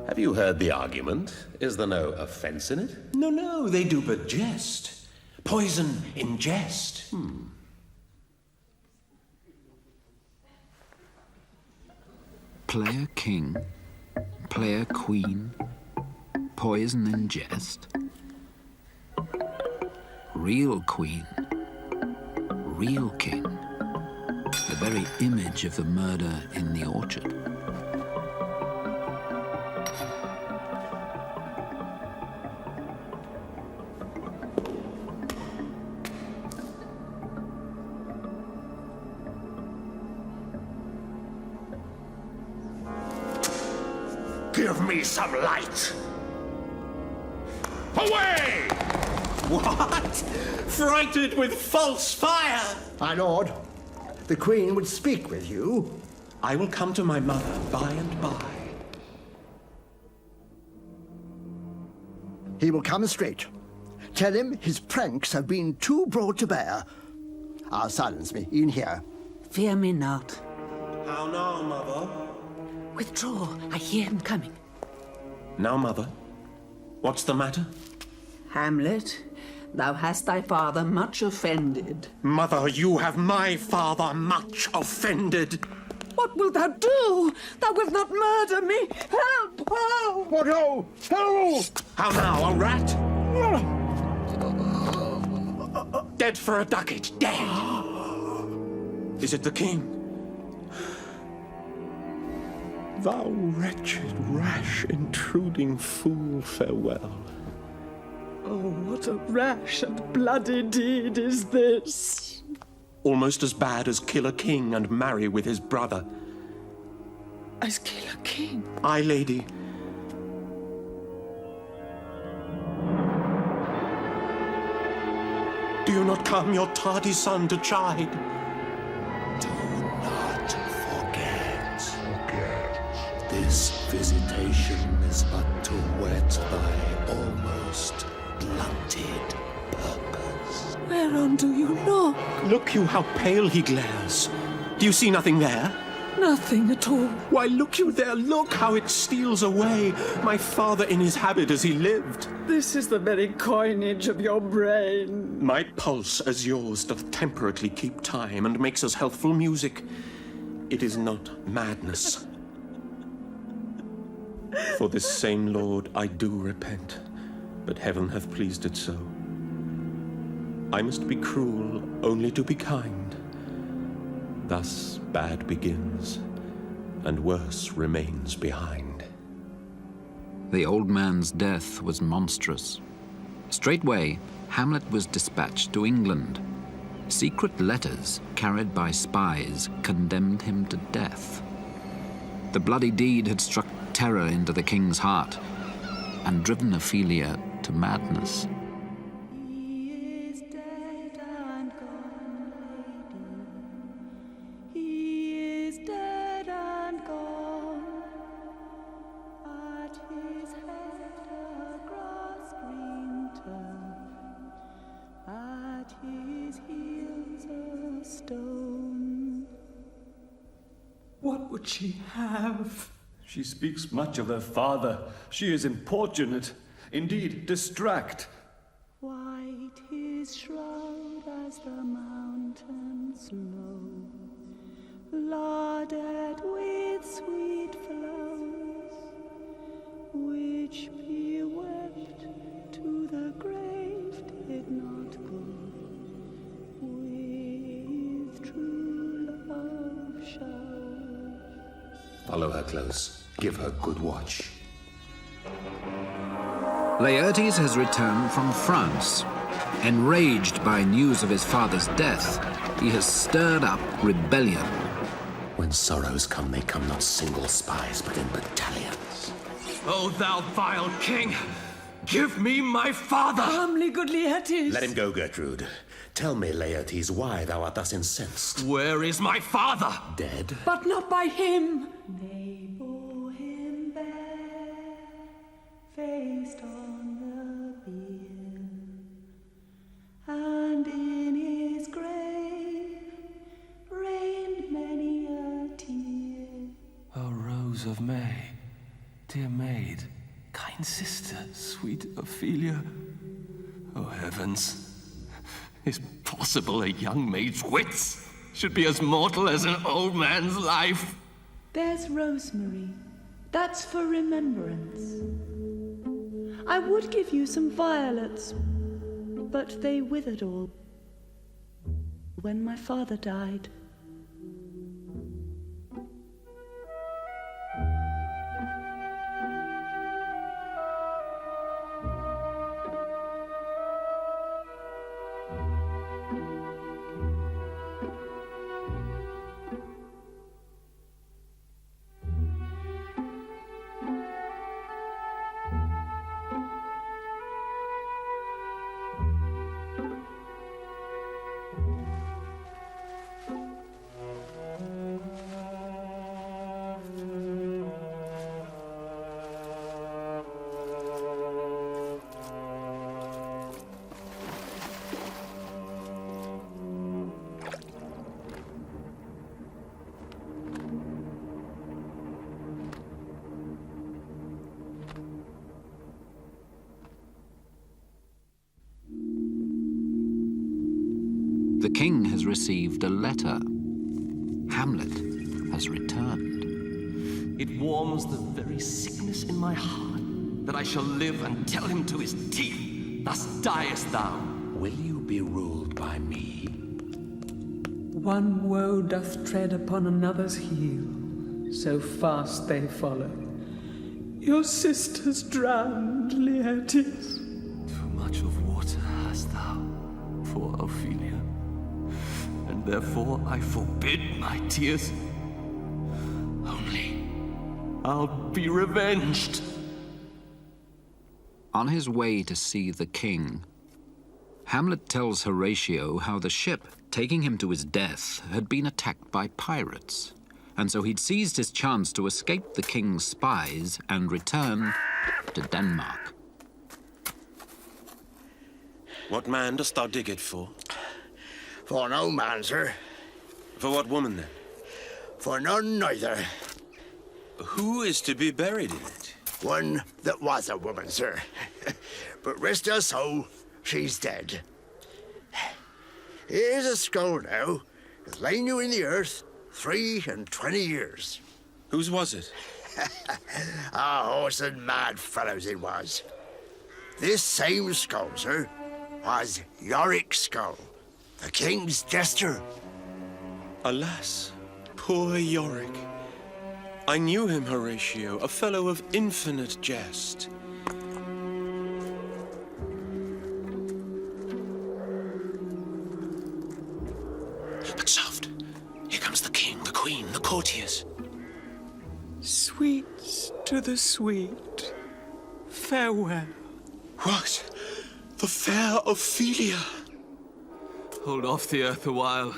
Have you heard the argument? Is there no offense in it? No, no, they do but jest. Poison in jest. Player king, player queen, poison in jest. Real queen, real king, the very image of the murder in the orchard. Give me some light! Away! What? Frighted with false fire? My lord, the Queen would speak with you. I will come to my mother by and by. He will come straight. Tell him his pranks have been too broad to bear. Silence me, in here. Fear me not. How now, mother? Withdraw. I hear him coming. Now, mother. What's the matter? Hamlet, thou hast thy father much offended. Mother, you have my father much offended. What wilt thou do? Thou wilt not murder me. Help! Oh! What ho? Help! How now, a rat? Dead for a ducat, dead! Is it the king? Thou wretched, rash, intruding fool, farewell. Oh, what a rash and bloody deed is this! Almost as bad as kill a king and marry with his brother. As kill a king? Aye, lady. Do you not come your tardy son to chide? Do not forget. This visitation is but to whet thy almost blunted purpose. Whereon do you knock? Look you how pale he glares. Do you see nothing there? Nothing at all. Why, look you there, look how it steals away. My father in his habit as he lived. This is the very coinage of your brain. My pulse as yours doth temperately keep time and makes us healthful music. It is not madness. For this same Lord I do repent, but heaven hath pleased it so. I must be cruel only to be kind. Thus bad begins, and worse remains behind. The old man's death was monstrous. Straightway, Hamlet was dispatched to England. Secret letters carried by spies condemned him to death. The bloody deed had struck terror into the king's heart and driven Ophelia to madness. What would she have? She speaks much of her father. She is importunate, indeed distract. White his shroud as the mountain snow, lauded with sweet flowers, which bewept to the grave did not go, with true love showers. Follow her close. Give her good watch. Laertes has returned from France. Enraged by news of his father's death, he has stirred up rebellion. When sorrows come, they come not single spies, but in battalions. O thou vile king! Give me my father! Calmly, good Laertes! Let him go, Gertrude. Tell me, Laertes, why thou art thus incensed. Where is my father? Dead? But not by him! They bore him bare, faced on the bier, and in his grave rained many a tear. O Rose of May, dear maid, kind sister, sweet Ophelia. O heavens, is possible a young maid's wits should be as mortal as an old man's life? There's rosemary. That's for remembrance. I would give you some violets, but they withered all when my father died. The king has received a letter. Hamlet has returned. It warms the very sickness in my heart that I shall live and tell him to his teeth, thus diest thou. Will you be ruled by me? One woe doth tread upon another's heel, so fast they follow. Your sister's drowned, Laertes. Too much of water hast thou for Ophelia, and therefore I forbid my tears. Only I'll be revenged. On his way to see the king, Hamlet tells Horatio how the ship taking him to his death had been attacked by pirates, and so he'd seized his chance to escape the king's spies and return to Denmark. What man dost thou dig it for? For no man, sir. For what woman, then? For none neither. Who is to be buried in it? One that was a woman, sir. But rest her soul, she's dead. Here's a skull now. It's lain you in the earth 23 years. Whose was it? A horse and mad fellows it was. This same skull, sir, was Yorick's skull, the king's jester. Alas, poor Yorick. I knew him, Horatio, a fellow of infinite jest. But soft. Here comes the king, the queen, the courtiers. Sweets to the sweet. Farewell. What? The fair Ophelia? Hold off the earth a while,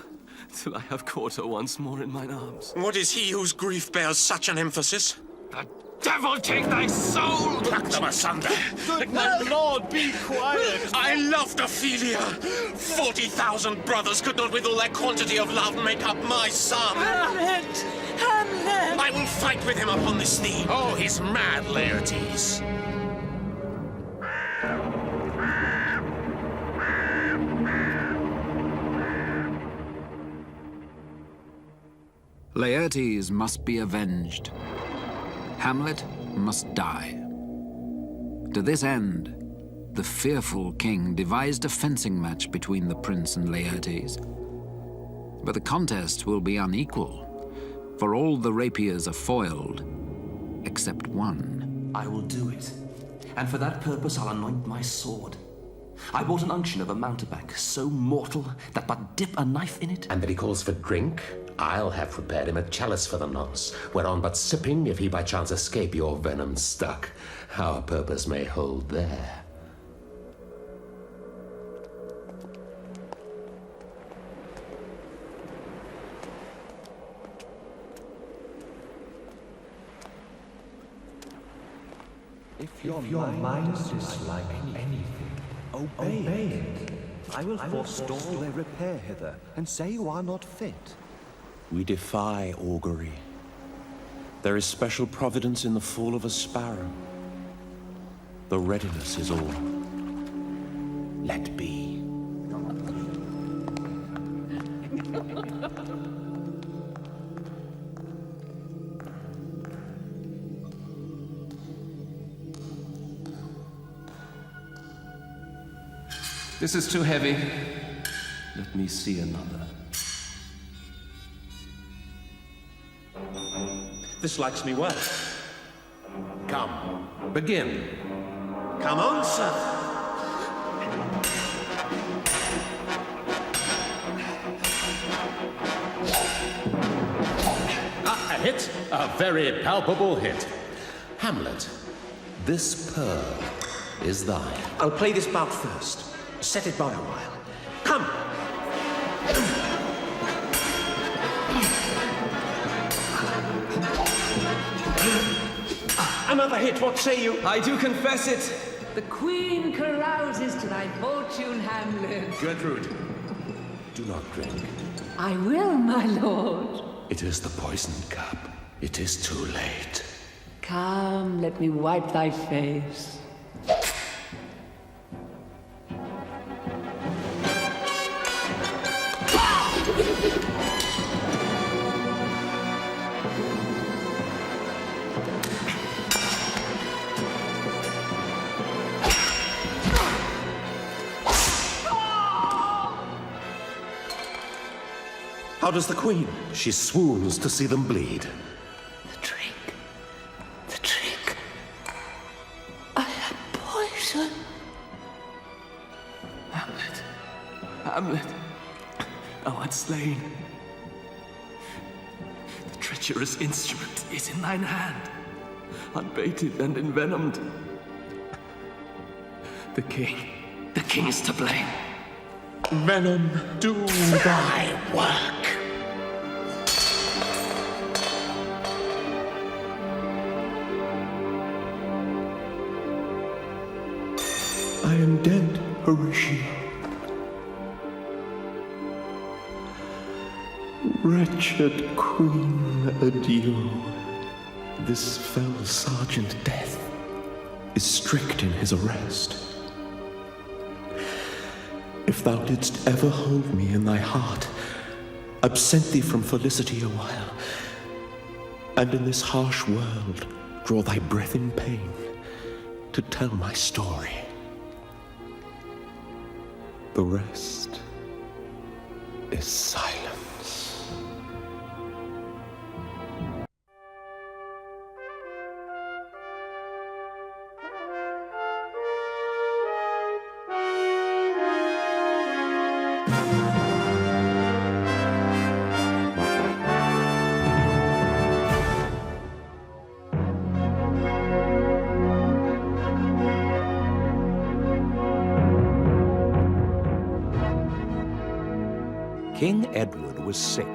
till I have caught her once more in mine arms. What is he whose grief bears such an emphasis? The devil take thy soul! Pluck them asunder! Good my lord, be quiet! I loved Ophelia! 40,000 brothers could not with all their quantity of love make up my sum! Hamlet! Hamlet! I will fight with him upon this theme! Oh, he's mad, Laertes! Laertes must be avenged. Hamlet must die. To this end, the fearful king devised a fencing match between the prince and Laertes. But the contest will be unequal, for all the rapiers are foiled, except one. I will do it, and for that purpose I'll anoint my sword. I bought an unction of a mountebank so mortal that but dip a knife in it. And that he calls for drink? I'll have prepared him a chalice for the nonce, whereon but sipping, if he by chance escape your venom stuck, our purpose may hold there. If your mind dislike anything, obey it. I will forestall their repair hither, and say you are not fit. We defy augury. There is special providence in the fall of a sparrow. The readiness is all. Let be. This is too heavy. Let me see another. This likes me well. Come, begin. Come on, sir. A hit, a very palpable hit. Hamlet, this pearl is thine. I'll play this bout first. Set it by a while. Come! Another hit, what say you? I do confess it. The queen carouses to thy fortune, Hamlet. Gertrude, do not drink. I will, my lord. It is the poisoned cup. It is too late. Come, let me wipe thy face. How does the Queen? She swoons to see them bleed. The trick. I had poison. Hamlet, thou art slain. The treacherous instrument is in thine hand, unbaited and envenomed. The king is to blame. Venom, do thy work. I am dead, Horatio. Wretched Queen, adieu. This fell Sergeant Death is strict in his arrest. If thou didst ever hold me in thy heart, absent thee from felicity a while, and in this harsh world draw thy breath in pain to tell my story, the rest is silence. King Edward was sick,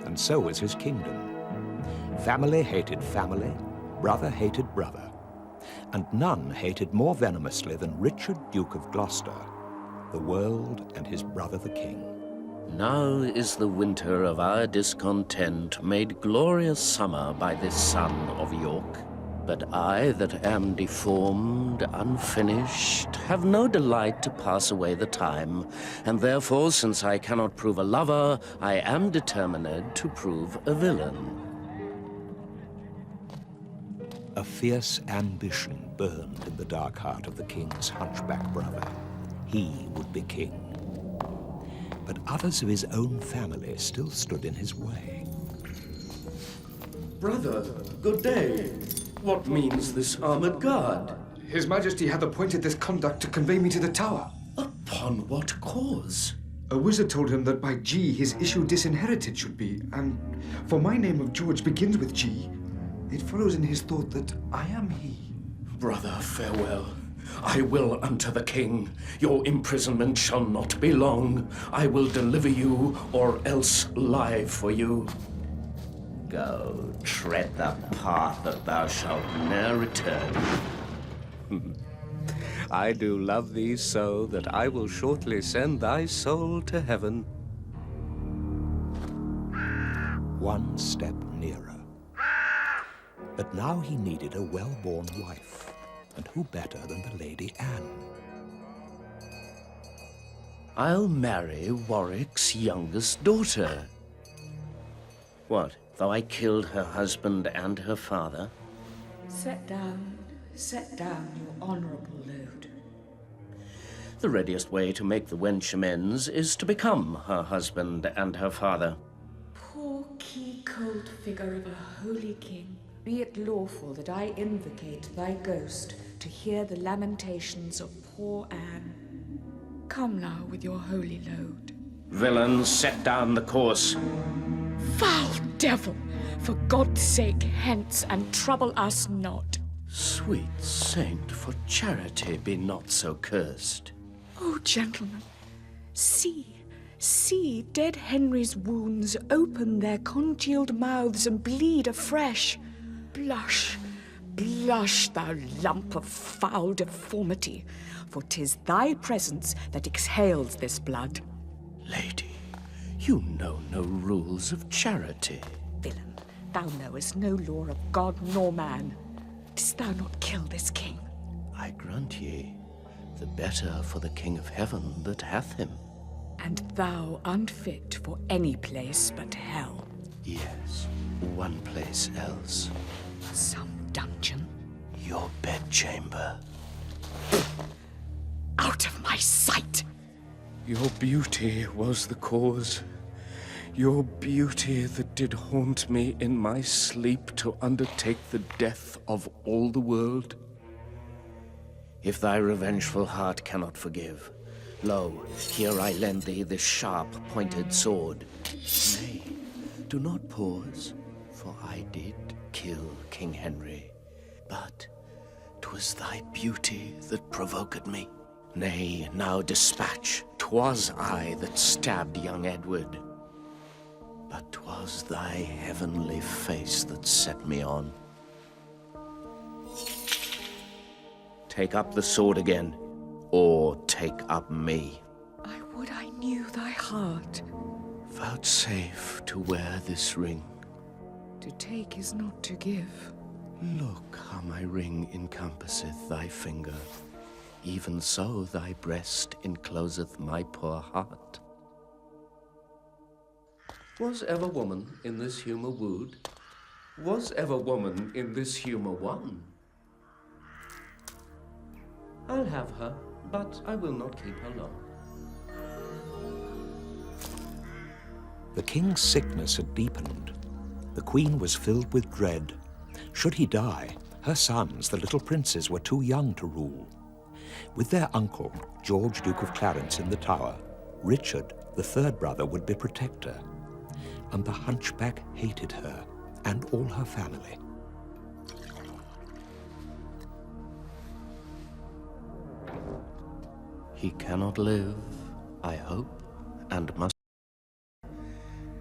and so was his kingdom. Family hated family, brother hated brother, and none hated more venomously than Richard, Duke of Gloucester, the world and his brother the king. Now is the winter of our discontent made glorious summer by this son of York. But I that am deformed, unfinished, have no delight to pass away the time, and therefore, since I cannot prove a lover, I am determined to prove a villain. A fierce ambition burned in the dark heart of the king's hunchback brother. He would be king. But others of his own family still stood in his way. Brother, good day. What means this armored guard? His Majesty hath appointed this conduct to convey me to the Tower. Upon what cause? A wizard told him that by G his issue disinherited should be, and for my name of George begins with G, it follows in his thought that I am he. Brother, farewell. I will unto the king. Your imprisonment shall not be long. I will deliver you, or else lie for you. Go, tread the path that thou shalt ne'er return. I do love thee so that I will shortly send thy soul to heaven. One step nearer. But now he needed a well-born wife, and who better than the Lady Anne? I'll marry Warwick's youngest daughter. What, though I killed her husband and her father? Set down, your honourable load. The readiest way to make the wench amends is to become her husband and her father. Poor key-cold figure of a holy king, be it lawful that I invocate thy ghost to hear the lamentations of poor Anne. Come now with your holy load. Villain, set down the course. Foul devil! For God's sake, hence, and trouble us not. Sweet saint, for charity be not so cursed. Oh, gentlemen, see, dead Henry's wounds open their congealed mouths and bleed afresh. Blush, thou lump of foul deformity, for 'tis thy presence that exhales this blood. Lady, you know no rules of charity. Villain, thou knowest no law of God nor man. Didst thou not kill this king? I grant ye, the better for the King of Heaven that hath him. And thou unfit for any place but hell. Yes, one place else. Some dungeon? Your bedchamber. Out of my sight! Your beauty was the cause. Your beauty that did haunt me in my sleep to undertake the death of all the world. If thy revengeful heart cannot forgive, lo, here I lend thee this sharp-pointed sword. Nay, do not pause, for I did kill King Henry. But 'twas thy beauty that provoked me. Nay, now dispatch. 'Twas I that stabbed young Edward. But 'twas thy heavenly face that set me on. Take up the sword again, or take up me. I would I knew thy heart. Vouchsafe to wear this ring. To take is not to give. Look how my ring encompasseth thy finger. Even so thy breast encloseth my poor heart. Was ever woman in this humour wooed? Was ever woman in this humour won? I'll have her, but I will not keep her long. The king's sickness had deepened. The queen was filled with dread. Should he die, her sons, the little princes, were too young to rule. With their uncle, George, Duke of Clarence, in the Tower, Richard, the third brother, would be protector. And the hunchback hated her and all her family. He cannot live, I hope, and must,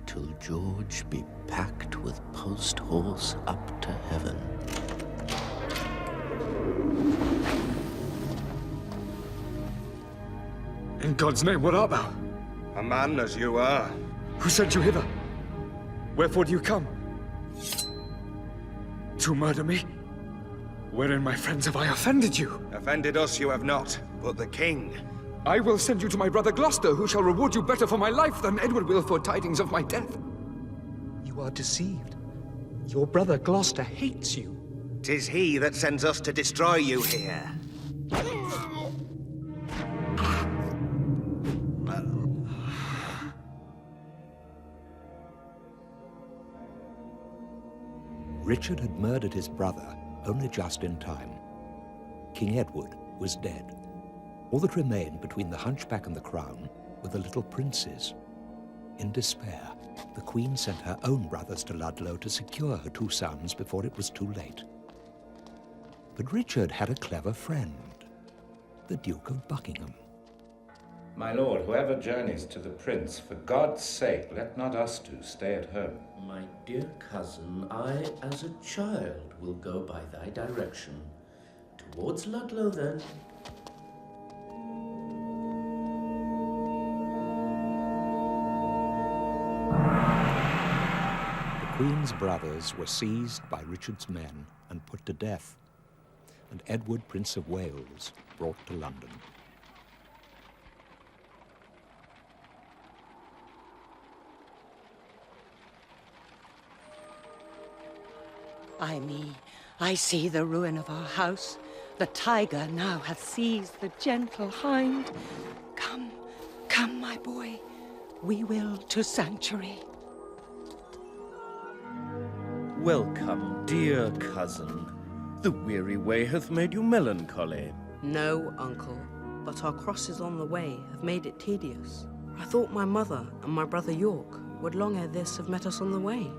till George be packed with post-horse up to heaven. In God's name, what art thou? A man as you are. Who sent you hither? Wherefore do you come? To murder me? Wherein, my friends, have I offended you? Offended us you have not, but the king. I will send you to my brother Gloucester, who shall reward you better for my life than Edward will for tidings of my death. You are deceived. Your brother Gloucester hates you. 'Tis he that sends us to destroy you here. Richard had murdered his brother only just in time. King Edward was dead. All that remained between the hunchback and the crown were the little princes. In despair, the queen sent her own brothers to Ludlow to secure her two sons before it was too late. But Richard had a clever friend, the Duke of Buckingham. My lord, whoever journeys to the prince, for God's sake, let not us two stay at home. My dear cousin, I, as a child, will go by thy direction. Towards Ludlow, then. The Queen's brothers were seized by Richard's men and put to death, and Edward, Prince of Wales, brought to London. Ay me, I see the ruin of our house. The tiger now hath seized the gentle hind. Come, come, my boy, we will to sanctuary. Welcome, dear cousin. The weary way hath made you melancholy. No, uncle, but our crosses on the way have made it tedious. I thought my mother and my brother York would long ere this have met us on the way.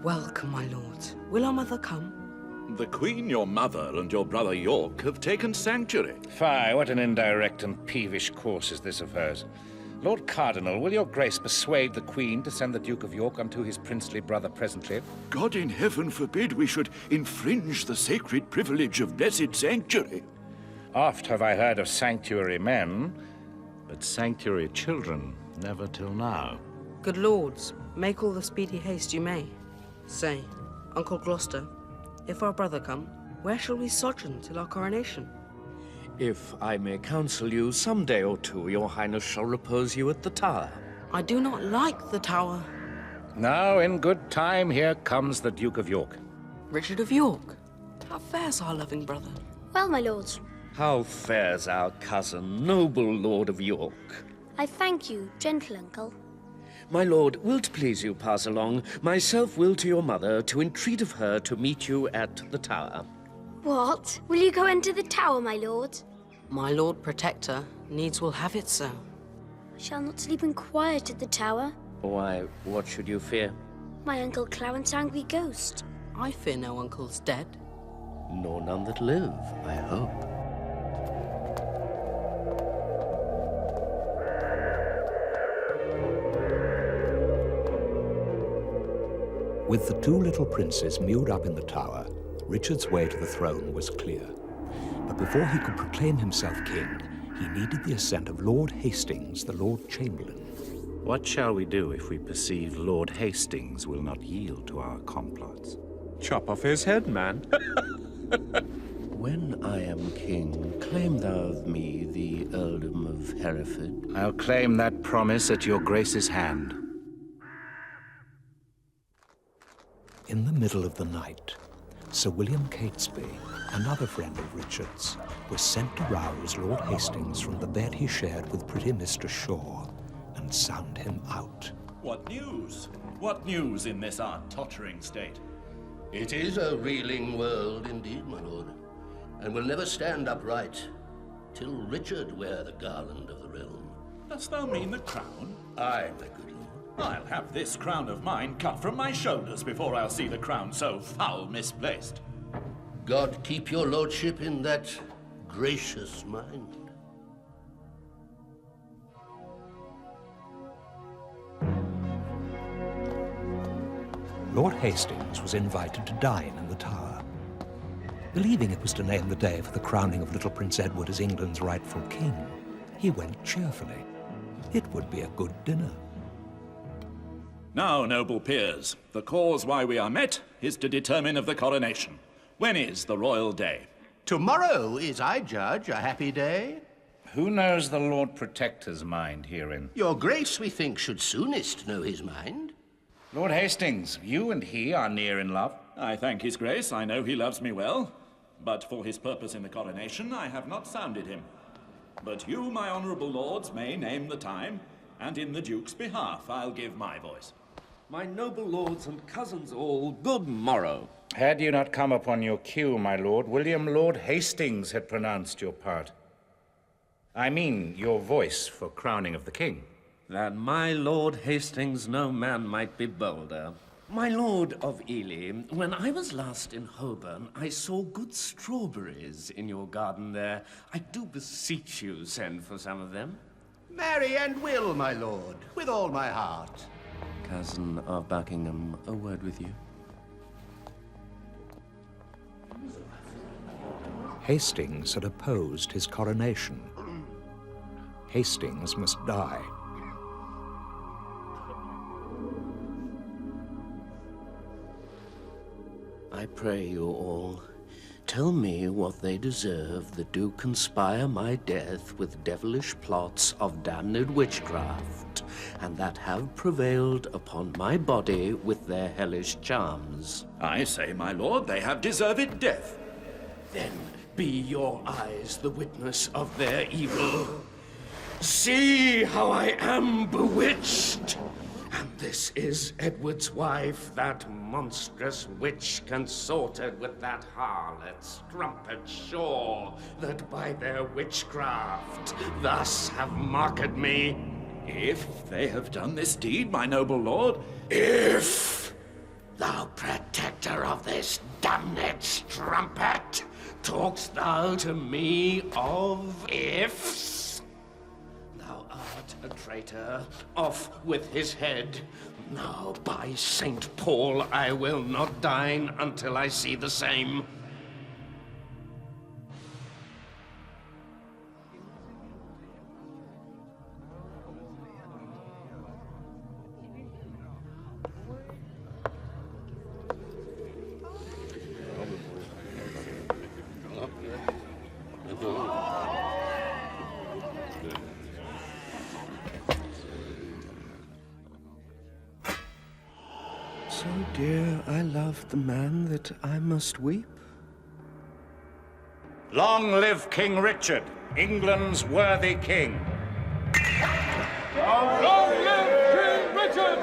Welcome, my lords. Will our mother come? The Queen, your mother, and your brother York have taken sanctuary. Fie, what an indirect and peevish course is this of hers. Lord Cardinal, will your grace persuade the Queen to send the Duke of York unto his princely brother presently? God in heaven forbid we should infringe the sacred privilege of blessed sanctuary. Oft have I heard of sanctuary men, but sanctuary children never till now. Good lords, make all the speedy haste you may. Say, Uncle Gloucester, if our brother come, where shall we sojourn till our coronation? If I may counsel you, some day or two your highness shall repose you at the Tower. I do not like the Tower. Now, in good time, here comes the Duke of York. Richard of York, how fares our loving brother? Well, my lords, How fares our cousin, noble Lord of York? I thank you, gentle uncle. My lord, will't please you pass along? Myself will to your mother, to entreat of her to meet you at the Tower. What? Will you go into the Tower, my lord? My Lord Protector needs will have it so. I shall not sleep in quiet at the Tower. Why, what should you fear? My Uncle Clarence' angry ghost. I fear no uncle's dead. Nor none that live, I hope. With the two little princes mewed up in the tower, Richard's way to the throne was clear. But before he could proclaim himself king, he needed the assent of Lord Hastings, the Lord Chamberlain. What shall we do if we perceive Lord Hastings will not yield to our complots? Chop off his head, man. When I am king, claim thou of me the earldom of Hereford. I'll claim that promise at your grace's hand. In the middle of the night, Sir William Catesby, another friend of Richard's, was sent to rouse Lord Hastings from the bed he shared with pretty Mistress Shaw and sound him out. What news? What news in this our tottering state? It is a reeling world indeed, my lord, and will never stand upright till Richard wear the garland of the realm. Dost thou mean the crown? Aye, my good lord. I'll have this crown of mine cut from my shoulders before I'll see the crown so foul misplaced. God keep your lordship in that gracious mind. Lord Hastings was invited to dine in the Tower. Believing it was to name the day for the crowning of little Prince Edward as England's rightful king, he went cheerfully. It would be a good dinner. Now, noble peers, the cause why we are met is to determine of the coronation. When is the royal day? Tomorrow is, I judge, a happy day. Who knows the Lord Protector's mind herein? Your grace, we think, should soonest know his mind. Lord Hastings, you and he are near in love. I thank his grace, I know he loves me well. But for his purpose in the coronation, I have not sounded him. But you, my honourable lords, may name the time, and in the Duke's behalf I'll give my voice. My noble lords and cousins all, good morrow. Had you not come upon your cue, my lord, William Lord Hastings had pronounced your part. I mean, your voice for crowning of the king. That my Lord Hastings no man might be bolder. My Lord of Ely, when I was last in Holborn, I saw good strawberries in your garden there. I do beseech you send for some of them. Marry and will, my lord, with all my heart. Cousin of Buckingham, a word with you. Hastings had opposed his coronation. Hastings must die. I pray you all, tell me what they deserve that do conspire my death with devilish plots of damned witchcraft, and that have prevailed upon my body with their hellish charms. I say, my lord, they have deserved death. Then be your eyes the witness of their evil. See how I am bewitched! And this is Edward's wife, that monstrous witch consorted with that harlot strumpet Shaw, that by their witchcraft thus have mocked me. If they have done this deed, my noble lord, If thou protector of this damned strumpet, talk'st thou to me of ifs? Thou art a traitor, off with his head. Now, by Saint Paul, I will not dine until I see the same. So, dear, I loved the man that I must weep. Long live King Richard, England's worthy king. Long live King Richard!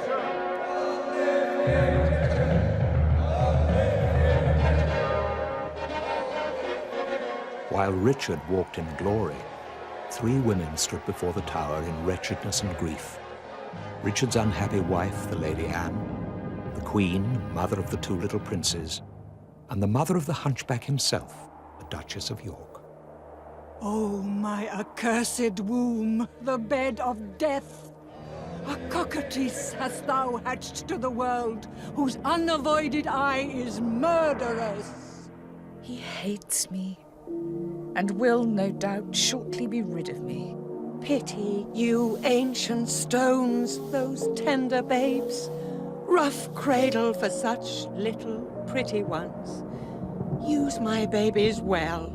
While Richard walked in glory, 3 women stood before the tower in wretchedness and grief. Richard's unhappy wife, the Lady Anne, the Queen, mother of the 2 little princes, and the mother of the hunchback himself, the Duchess of York. Oh, my accursed womb, the bed of death! A cockatrice hast thou hatched to the world, whose unavoided eye is murderous. He hates me, and will, no doubt, shortly be rid of me. Pity you ancient stones, those tender babes. Rough cradle for such little pretty ones. Use my babies well.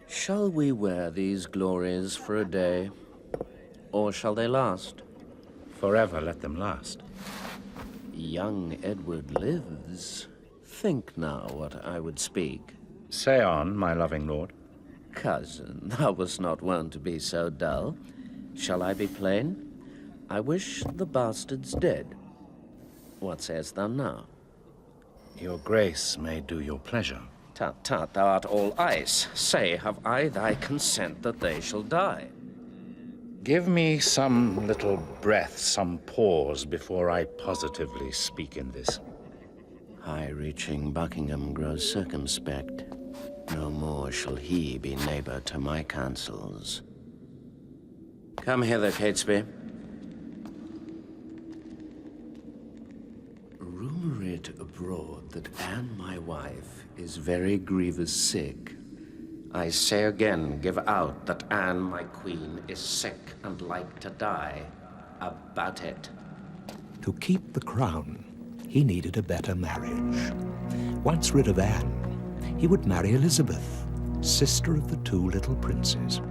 Shall we wear these glories for a day, or shall they last? Forever let them last. Young Edward lives. Think now what I would speak. Say on, my loving lord. Cousin, thou wast not wont to be so dull. Shall I be plain? I wish the bastards dead. What sayest thou now? Your grace may do your pleasure. Tut, tut, thou art all ice. Say, have I thy consent that they shall die? Give me some little breath, some pause, before I positively speak in this. High-reaching Buckingham grows circumspect. No more shall he be neighbor to my counsels. Come hither, Catesby. Rumor it abroad that Anne, my wife, is very grievous sick. I say again, give out that Anne, my queen, is sick and like to die. About it. To keep the crown, he needed a better marriage. Once rid of Anne, he would marry Elizabeth, sister of the 2 little princes.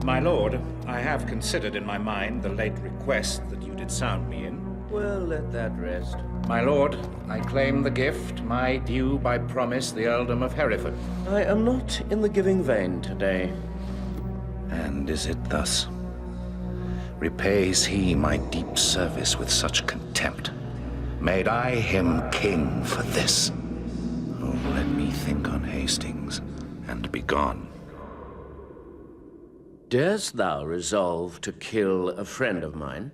My lord, I have considered in my mind the late request that you did sound me in. Well, let that rest. My lord, I claim the gift, my due by promise, the earldom of Hereford. I am not in the giving vein today. And is it thus? Repays he my deep service with such contempt? Made I him king for this? Oh, let me think on Hastings, and be gone. Darest thou resolve to kill a friend of mine?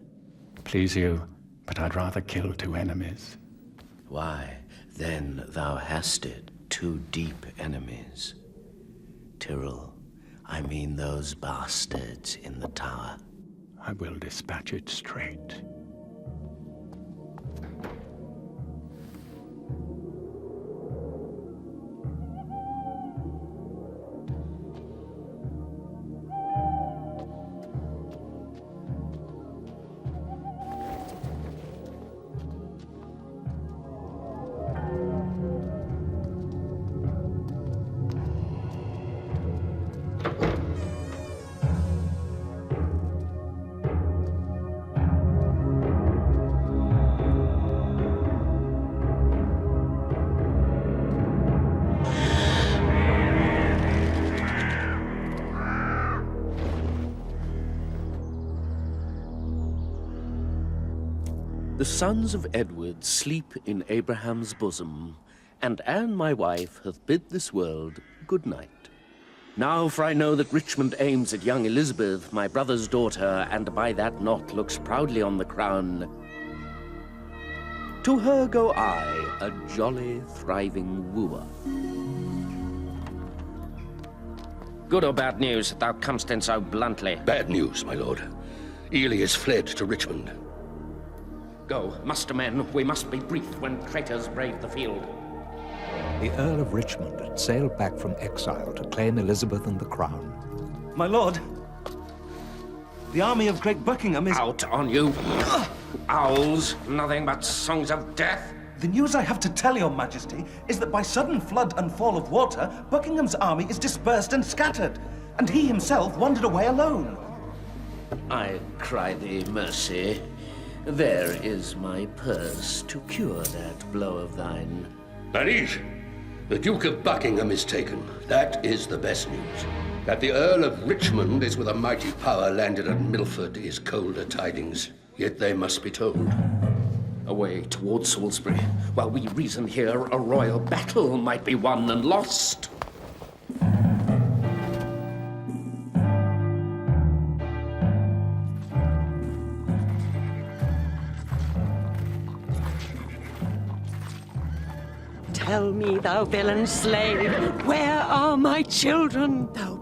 Please you, but I'd rather kill 2 enemies. Why, then thou hast it, 2 deep enemies. Tyrrell, I mean those bastards in the tower. I will dispatch it straight. The sons of Edward sleep in Abraham's bosom, and Anne, my wife, hath bid this world good night. Now, for I know that Richmond aims at young Elizabeth, my brother's daughter, and by that knot looks proudly on the crown. To her go I, a jolly, thriving wooer. Good or bad news that thou comest in so bluntly? Bad news, my lord. Ely is fled to Richmond. Go, muster men, we must be brief when traitors brave the field. The Earl of Richmond had sailed back from exile to claim Elizabeth and the crown. My lord, the army of great Buckingham is... Out on you! Owls, nothing but songs of death. The news I have to tell your majesty is that by sudden flood and fall of water, Buckingham's army is dispersed and scattered. and he himself wandered away alone. I cry thee mercy. There is my purse to cure that blow of thine. Liege, the Duke of Buckingham is taken. That is the best news. That the Earl of Richmond is with a mighty power landed at Milford is colder tidings. Yet they must be told. Away towards Salisbury. While we reason here, a royal battle might be won and lost. Tell me, thou villain slave, where are my children? Thou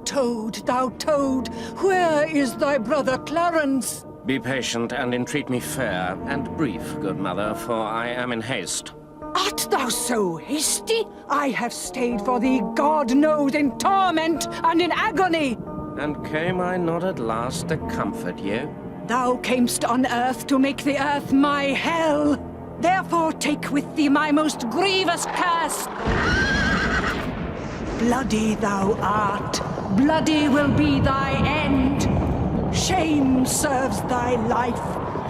toad, where is thy brother Clarence? Be patient and entreat me fair and brief, good mother, for I am in haste. Art thou so hasty? I have stayed for thee, God knows, in torment and in agony. And came I not at last to comfort you? Thou camest on earth to make the earth my hell. Therefore take with thee my most grievous curse. Bloody thou art, bloody will be thy end. Shame serves thy life,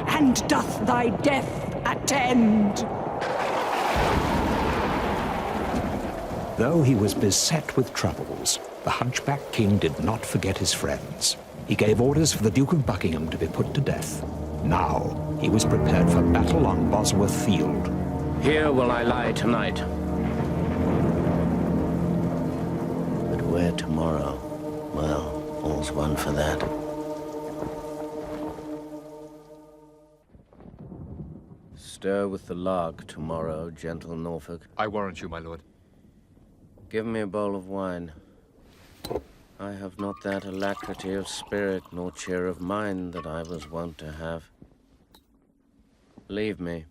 and doth thy death attend. Though he was beset with troubles, the hunchback king did not forget his friends. He gave orders for the Duke of Buckingham to be put to death. Now he was prepared for battle on Bosworth Field. Here will I lie tonight. But where tomorrow? Well, all's one for that. Stir with the lark tomorrow, gentle Norfolk. I warrant you, my lord. Give me a bowl of wine. I have not that alacrity of spirit nor cheer of mind that I was wont to have. Leave me.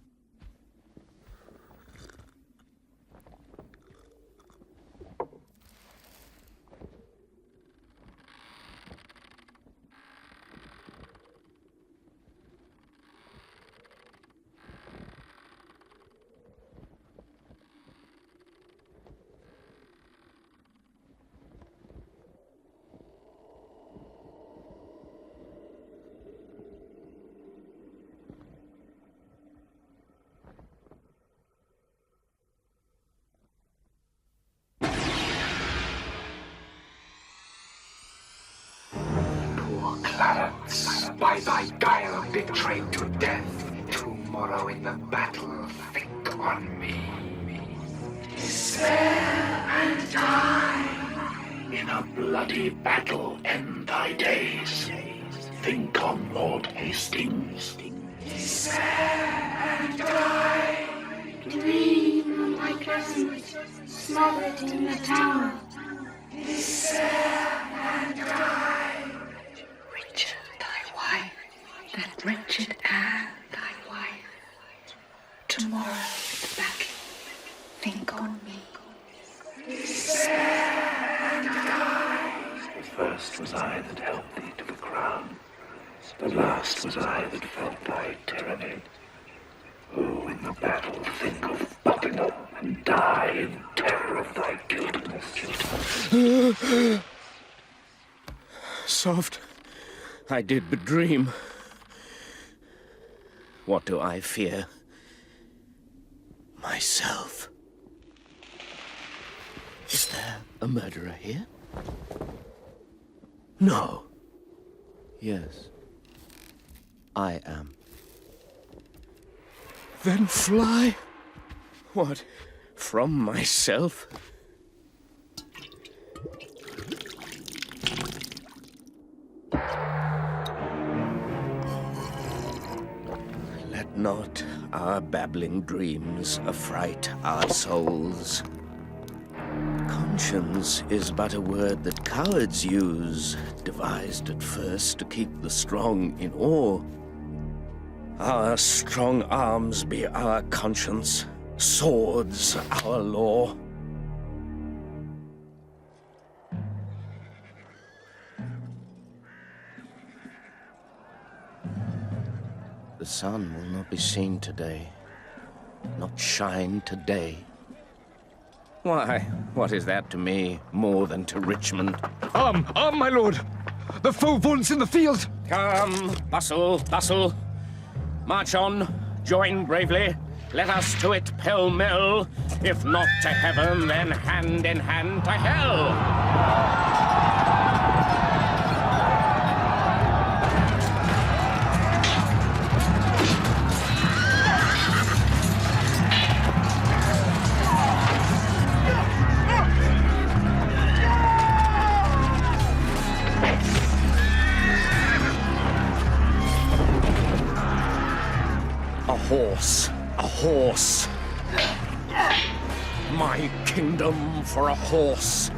Clarence, by thy guile betrayed to death, tomorrow in the battle think on me. Despair and die. In a bloody battle end thy days. Think on Lord Hastings. Despair and die. Dream, my cousin, smothered in the tower. Despair and die. Richard, thy wife, that wretched Anne, thy wife. Tomorrow in the battle, think on me. Despair and die. The first was I that helped thee to the crown. The last was I that felt thy tyranny. Who in the battle think of Buckingham and die in terror of thy guiltiness. Soft. I did but dream. What do I fear? Myself. Is there a murderer here? No. Yes. I am. Then fly? What? From myself? Let not our babbling dreams affright our souls. Conscience is but a word that cowards use, devised at first to keep the strong in awe. Our strong arms be our conscience, swords our law. The sun will not be seen today, not shine today. Why, what is that to me more than to Richmond? Arm, my lord! The foe vaunts in the field! Come, bustle, bustle. March on, join bravely. Let us to it pell-mell. If not to heaven, then hand in hand to hell. A horse. My kingdom for a horse.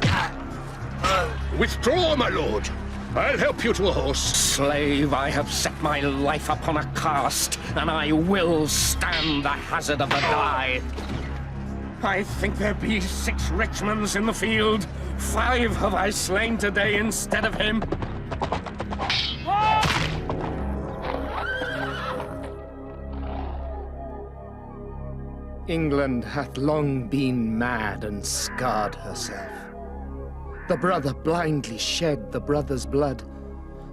Withdraw, my lord. I'll help you to a horse. Slave, I have set my life upon a cast, and I will stand the hazard of the die. I think there be 6 Richmonds in the field. 5 have I slain today instead of him. England hath long been mad and scarred herself. The brother blindly shed the brother's blood.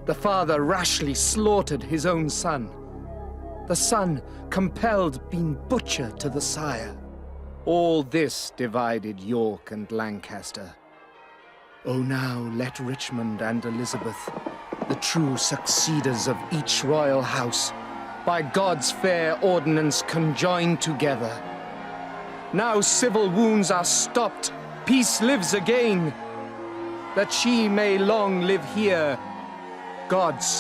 The father rashly slaughtered his own son. The son compelled been butcher to the sire. All this divided York and Lancaster. O now let Richmond and Elizabeth, the true succeeders of each royal house, by God's fair ordinance conjoin together. Now civil wounds are stopped, peace lives again. That she may long live here, God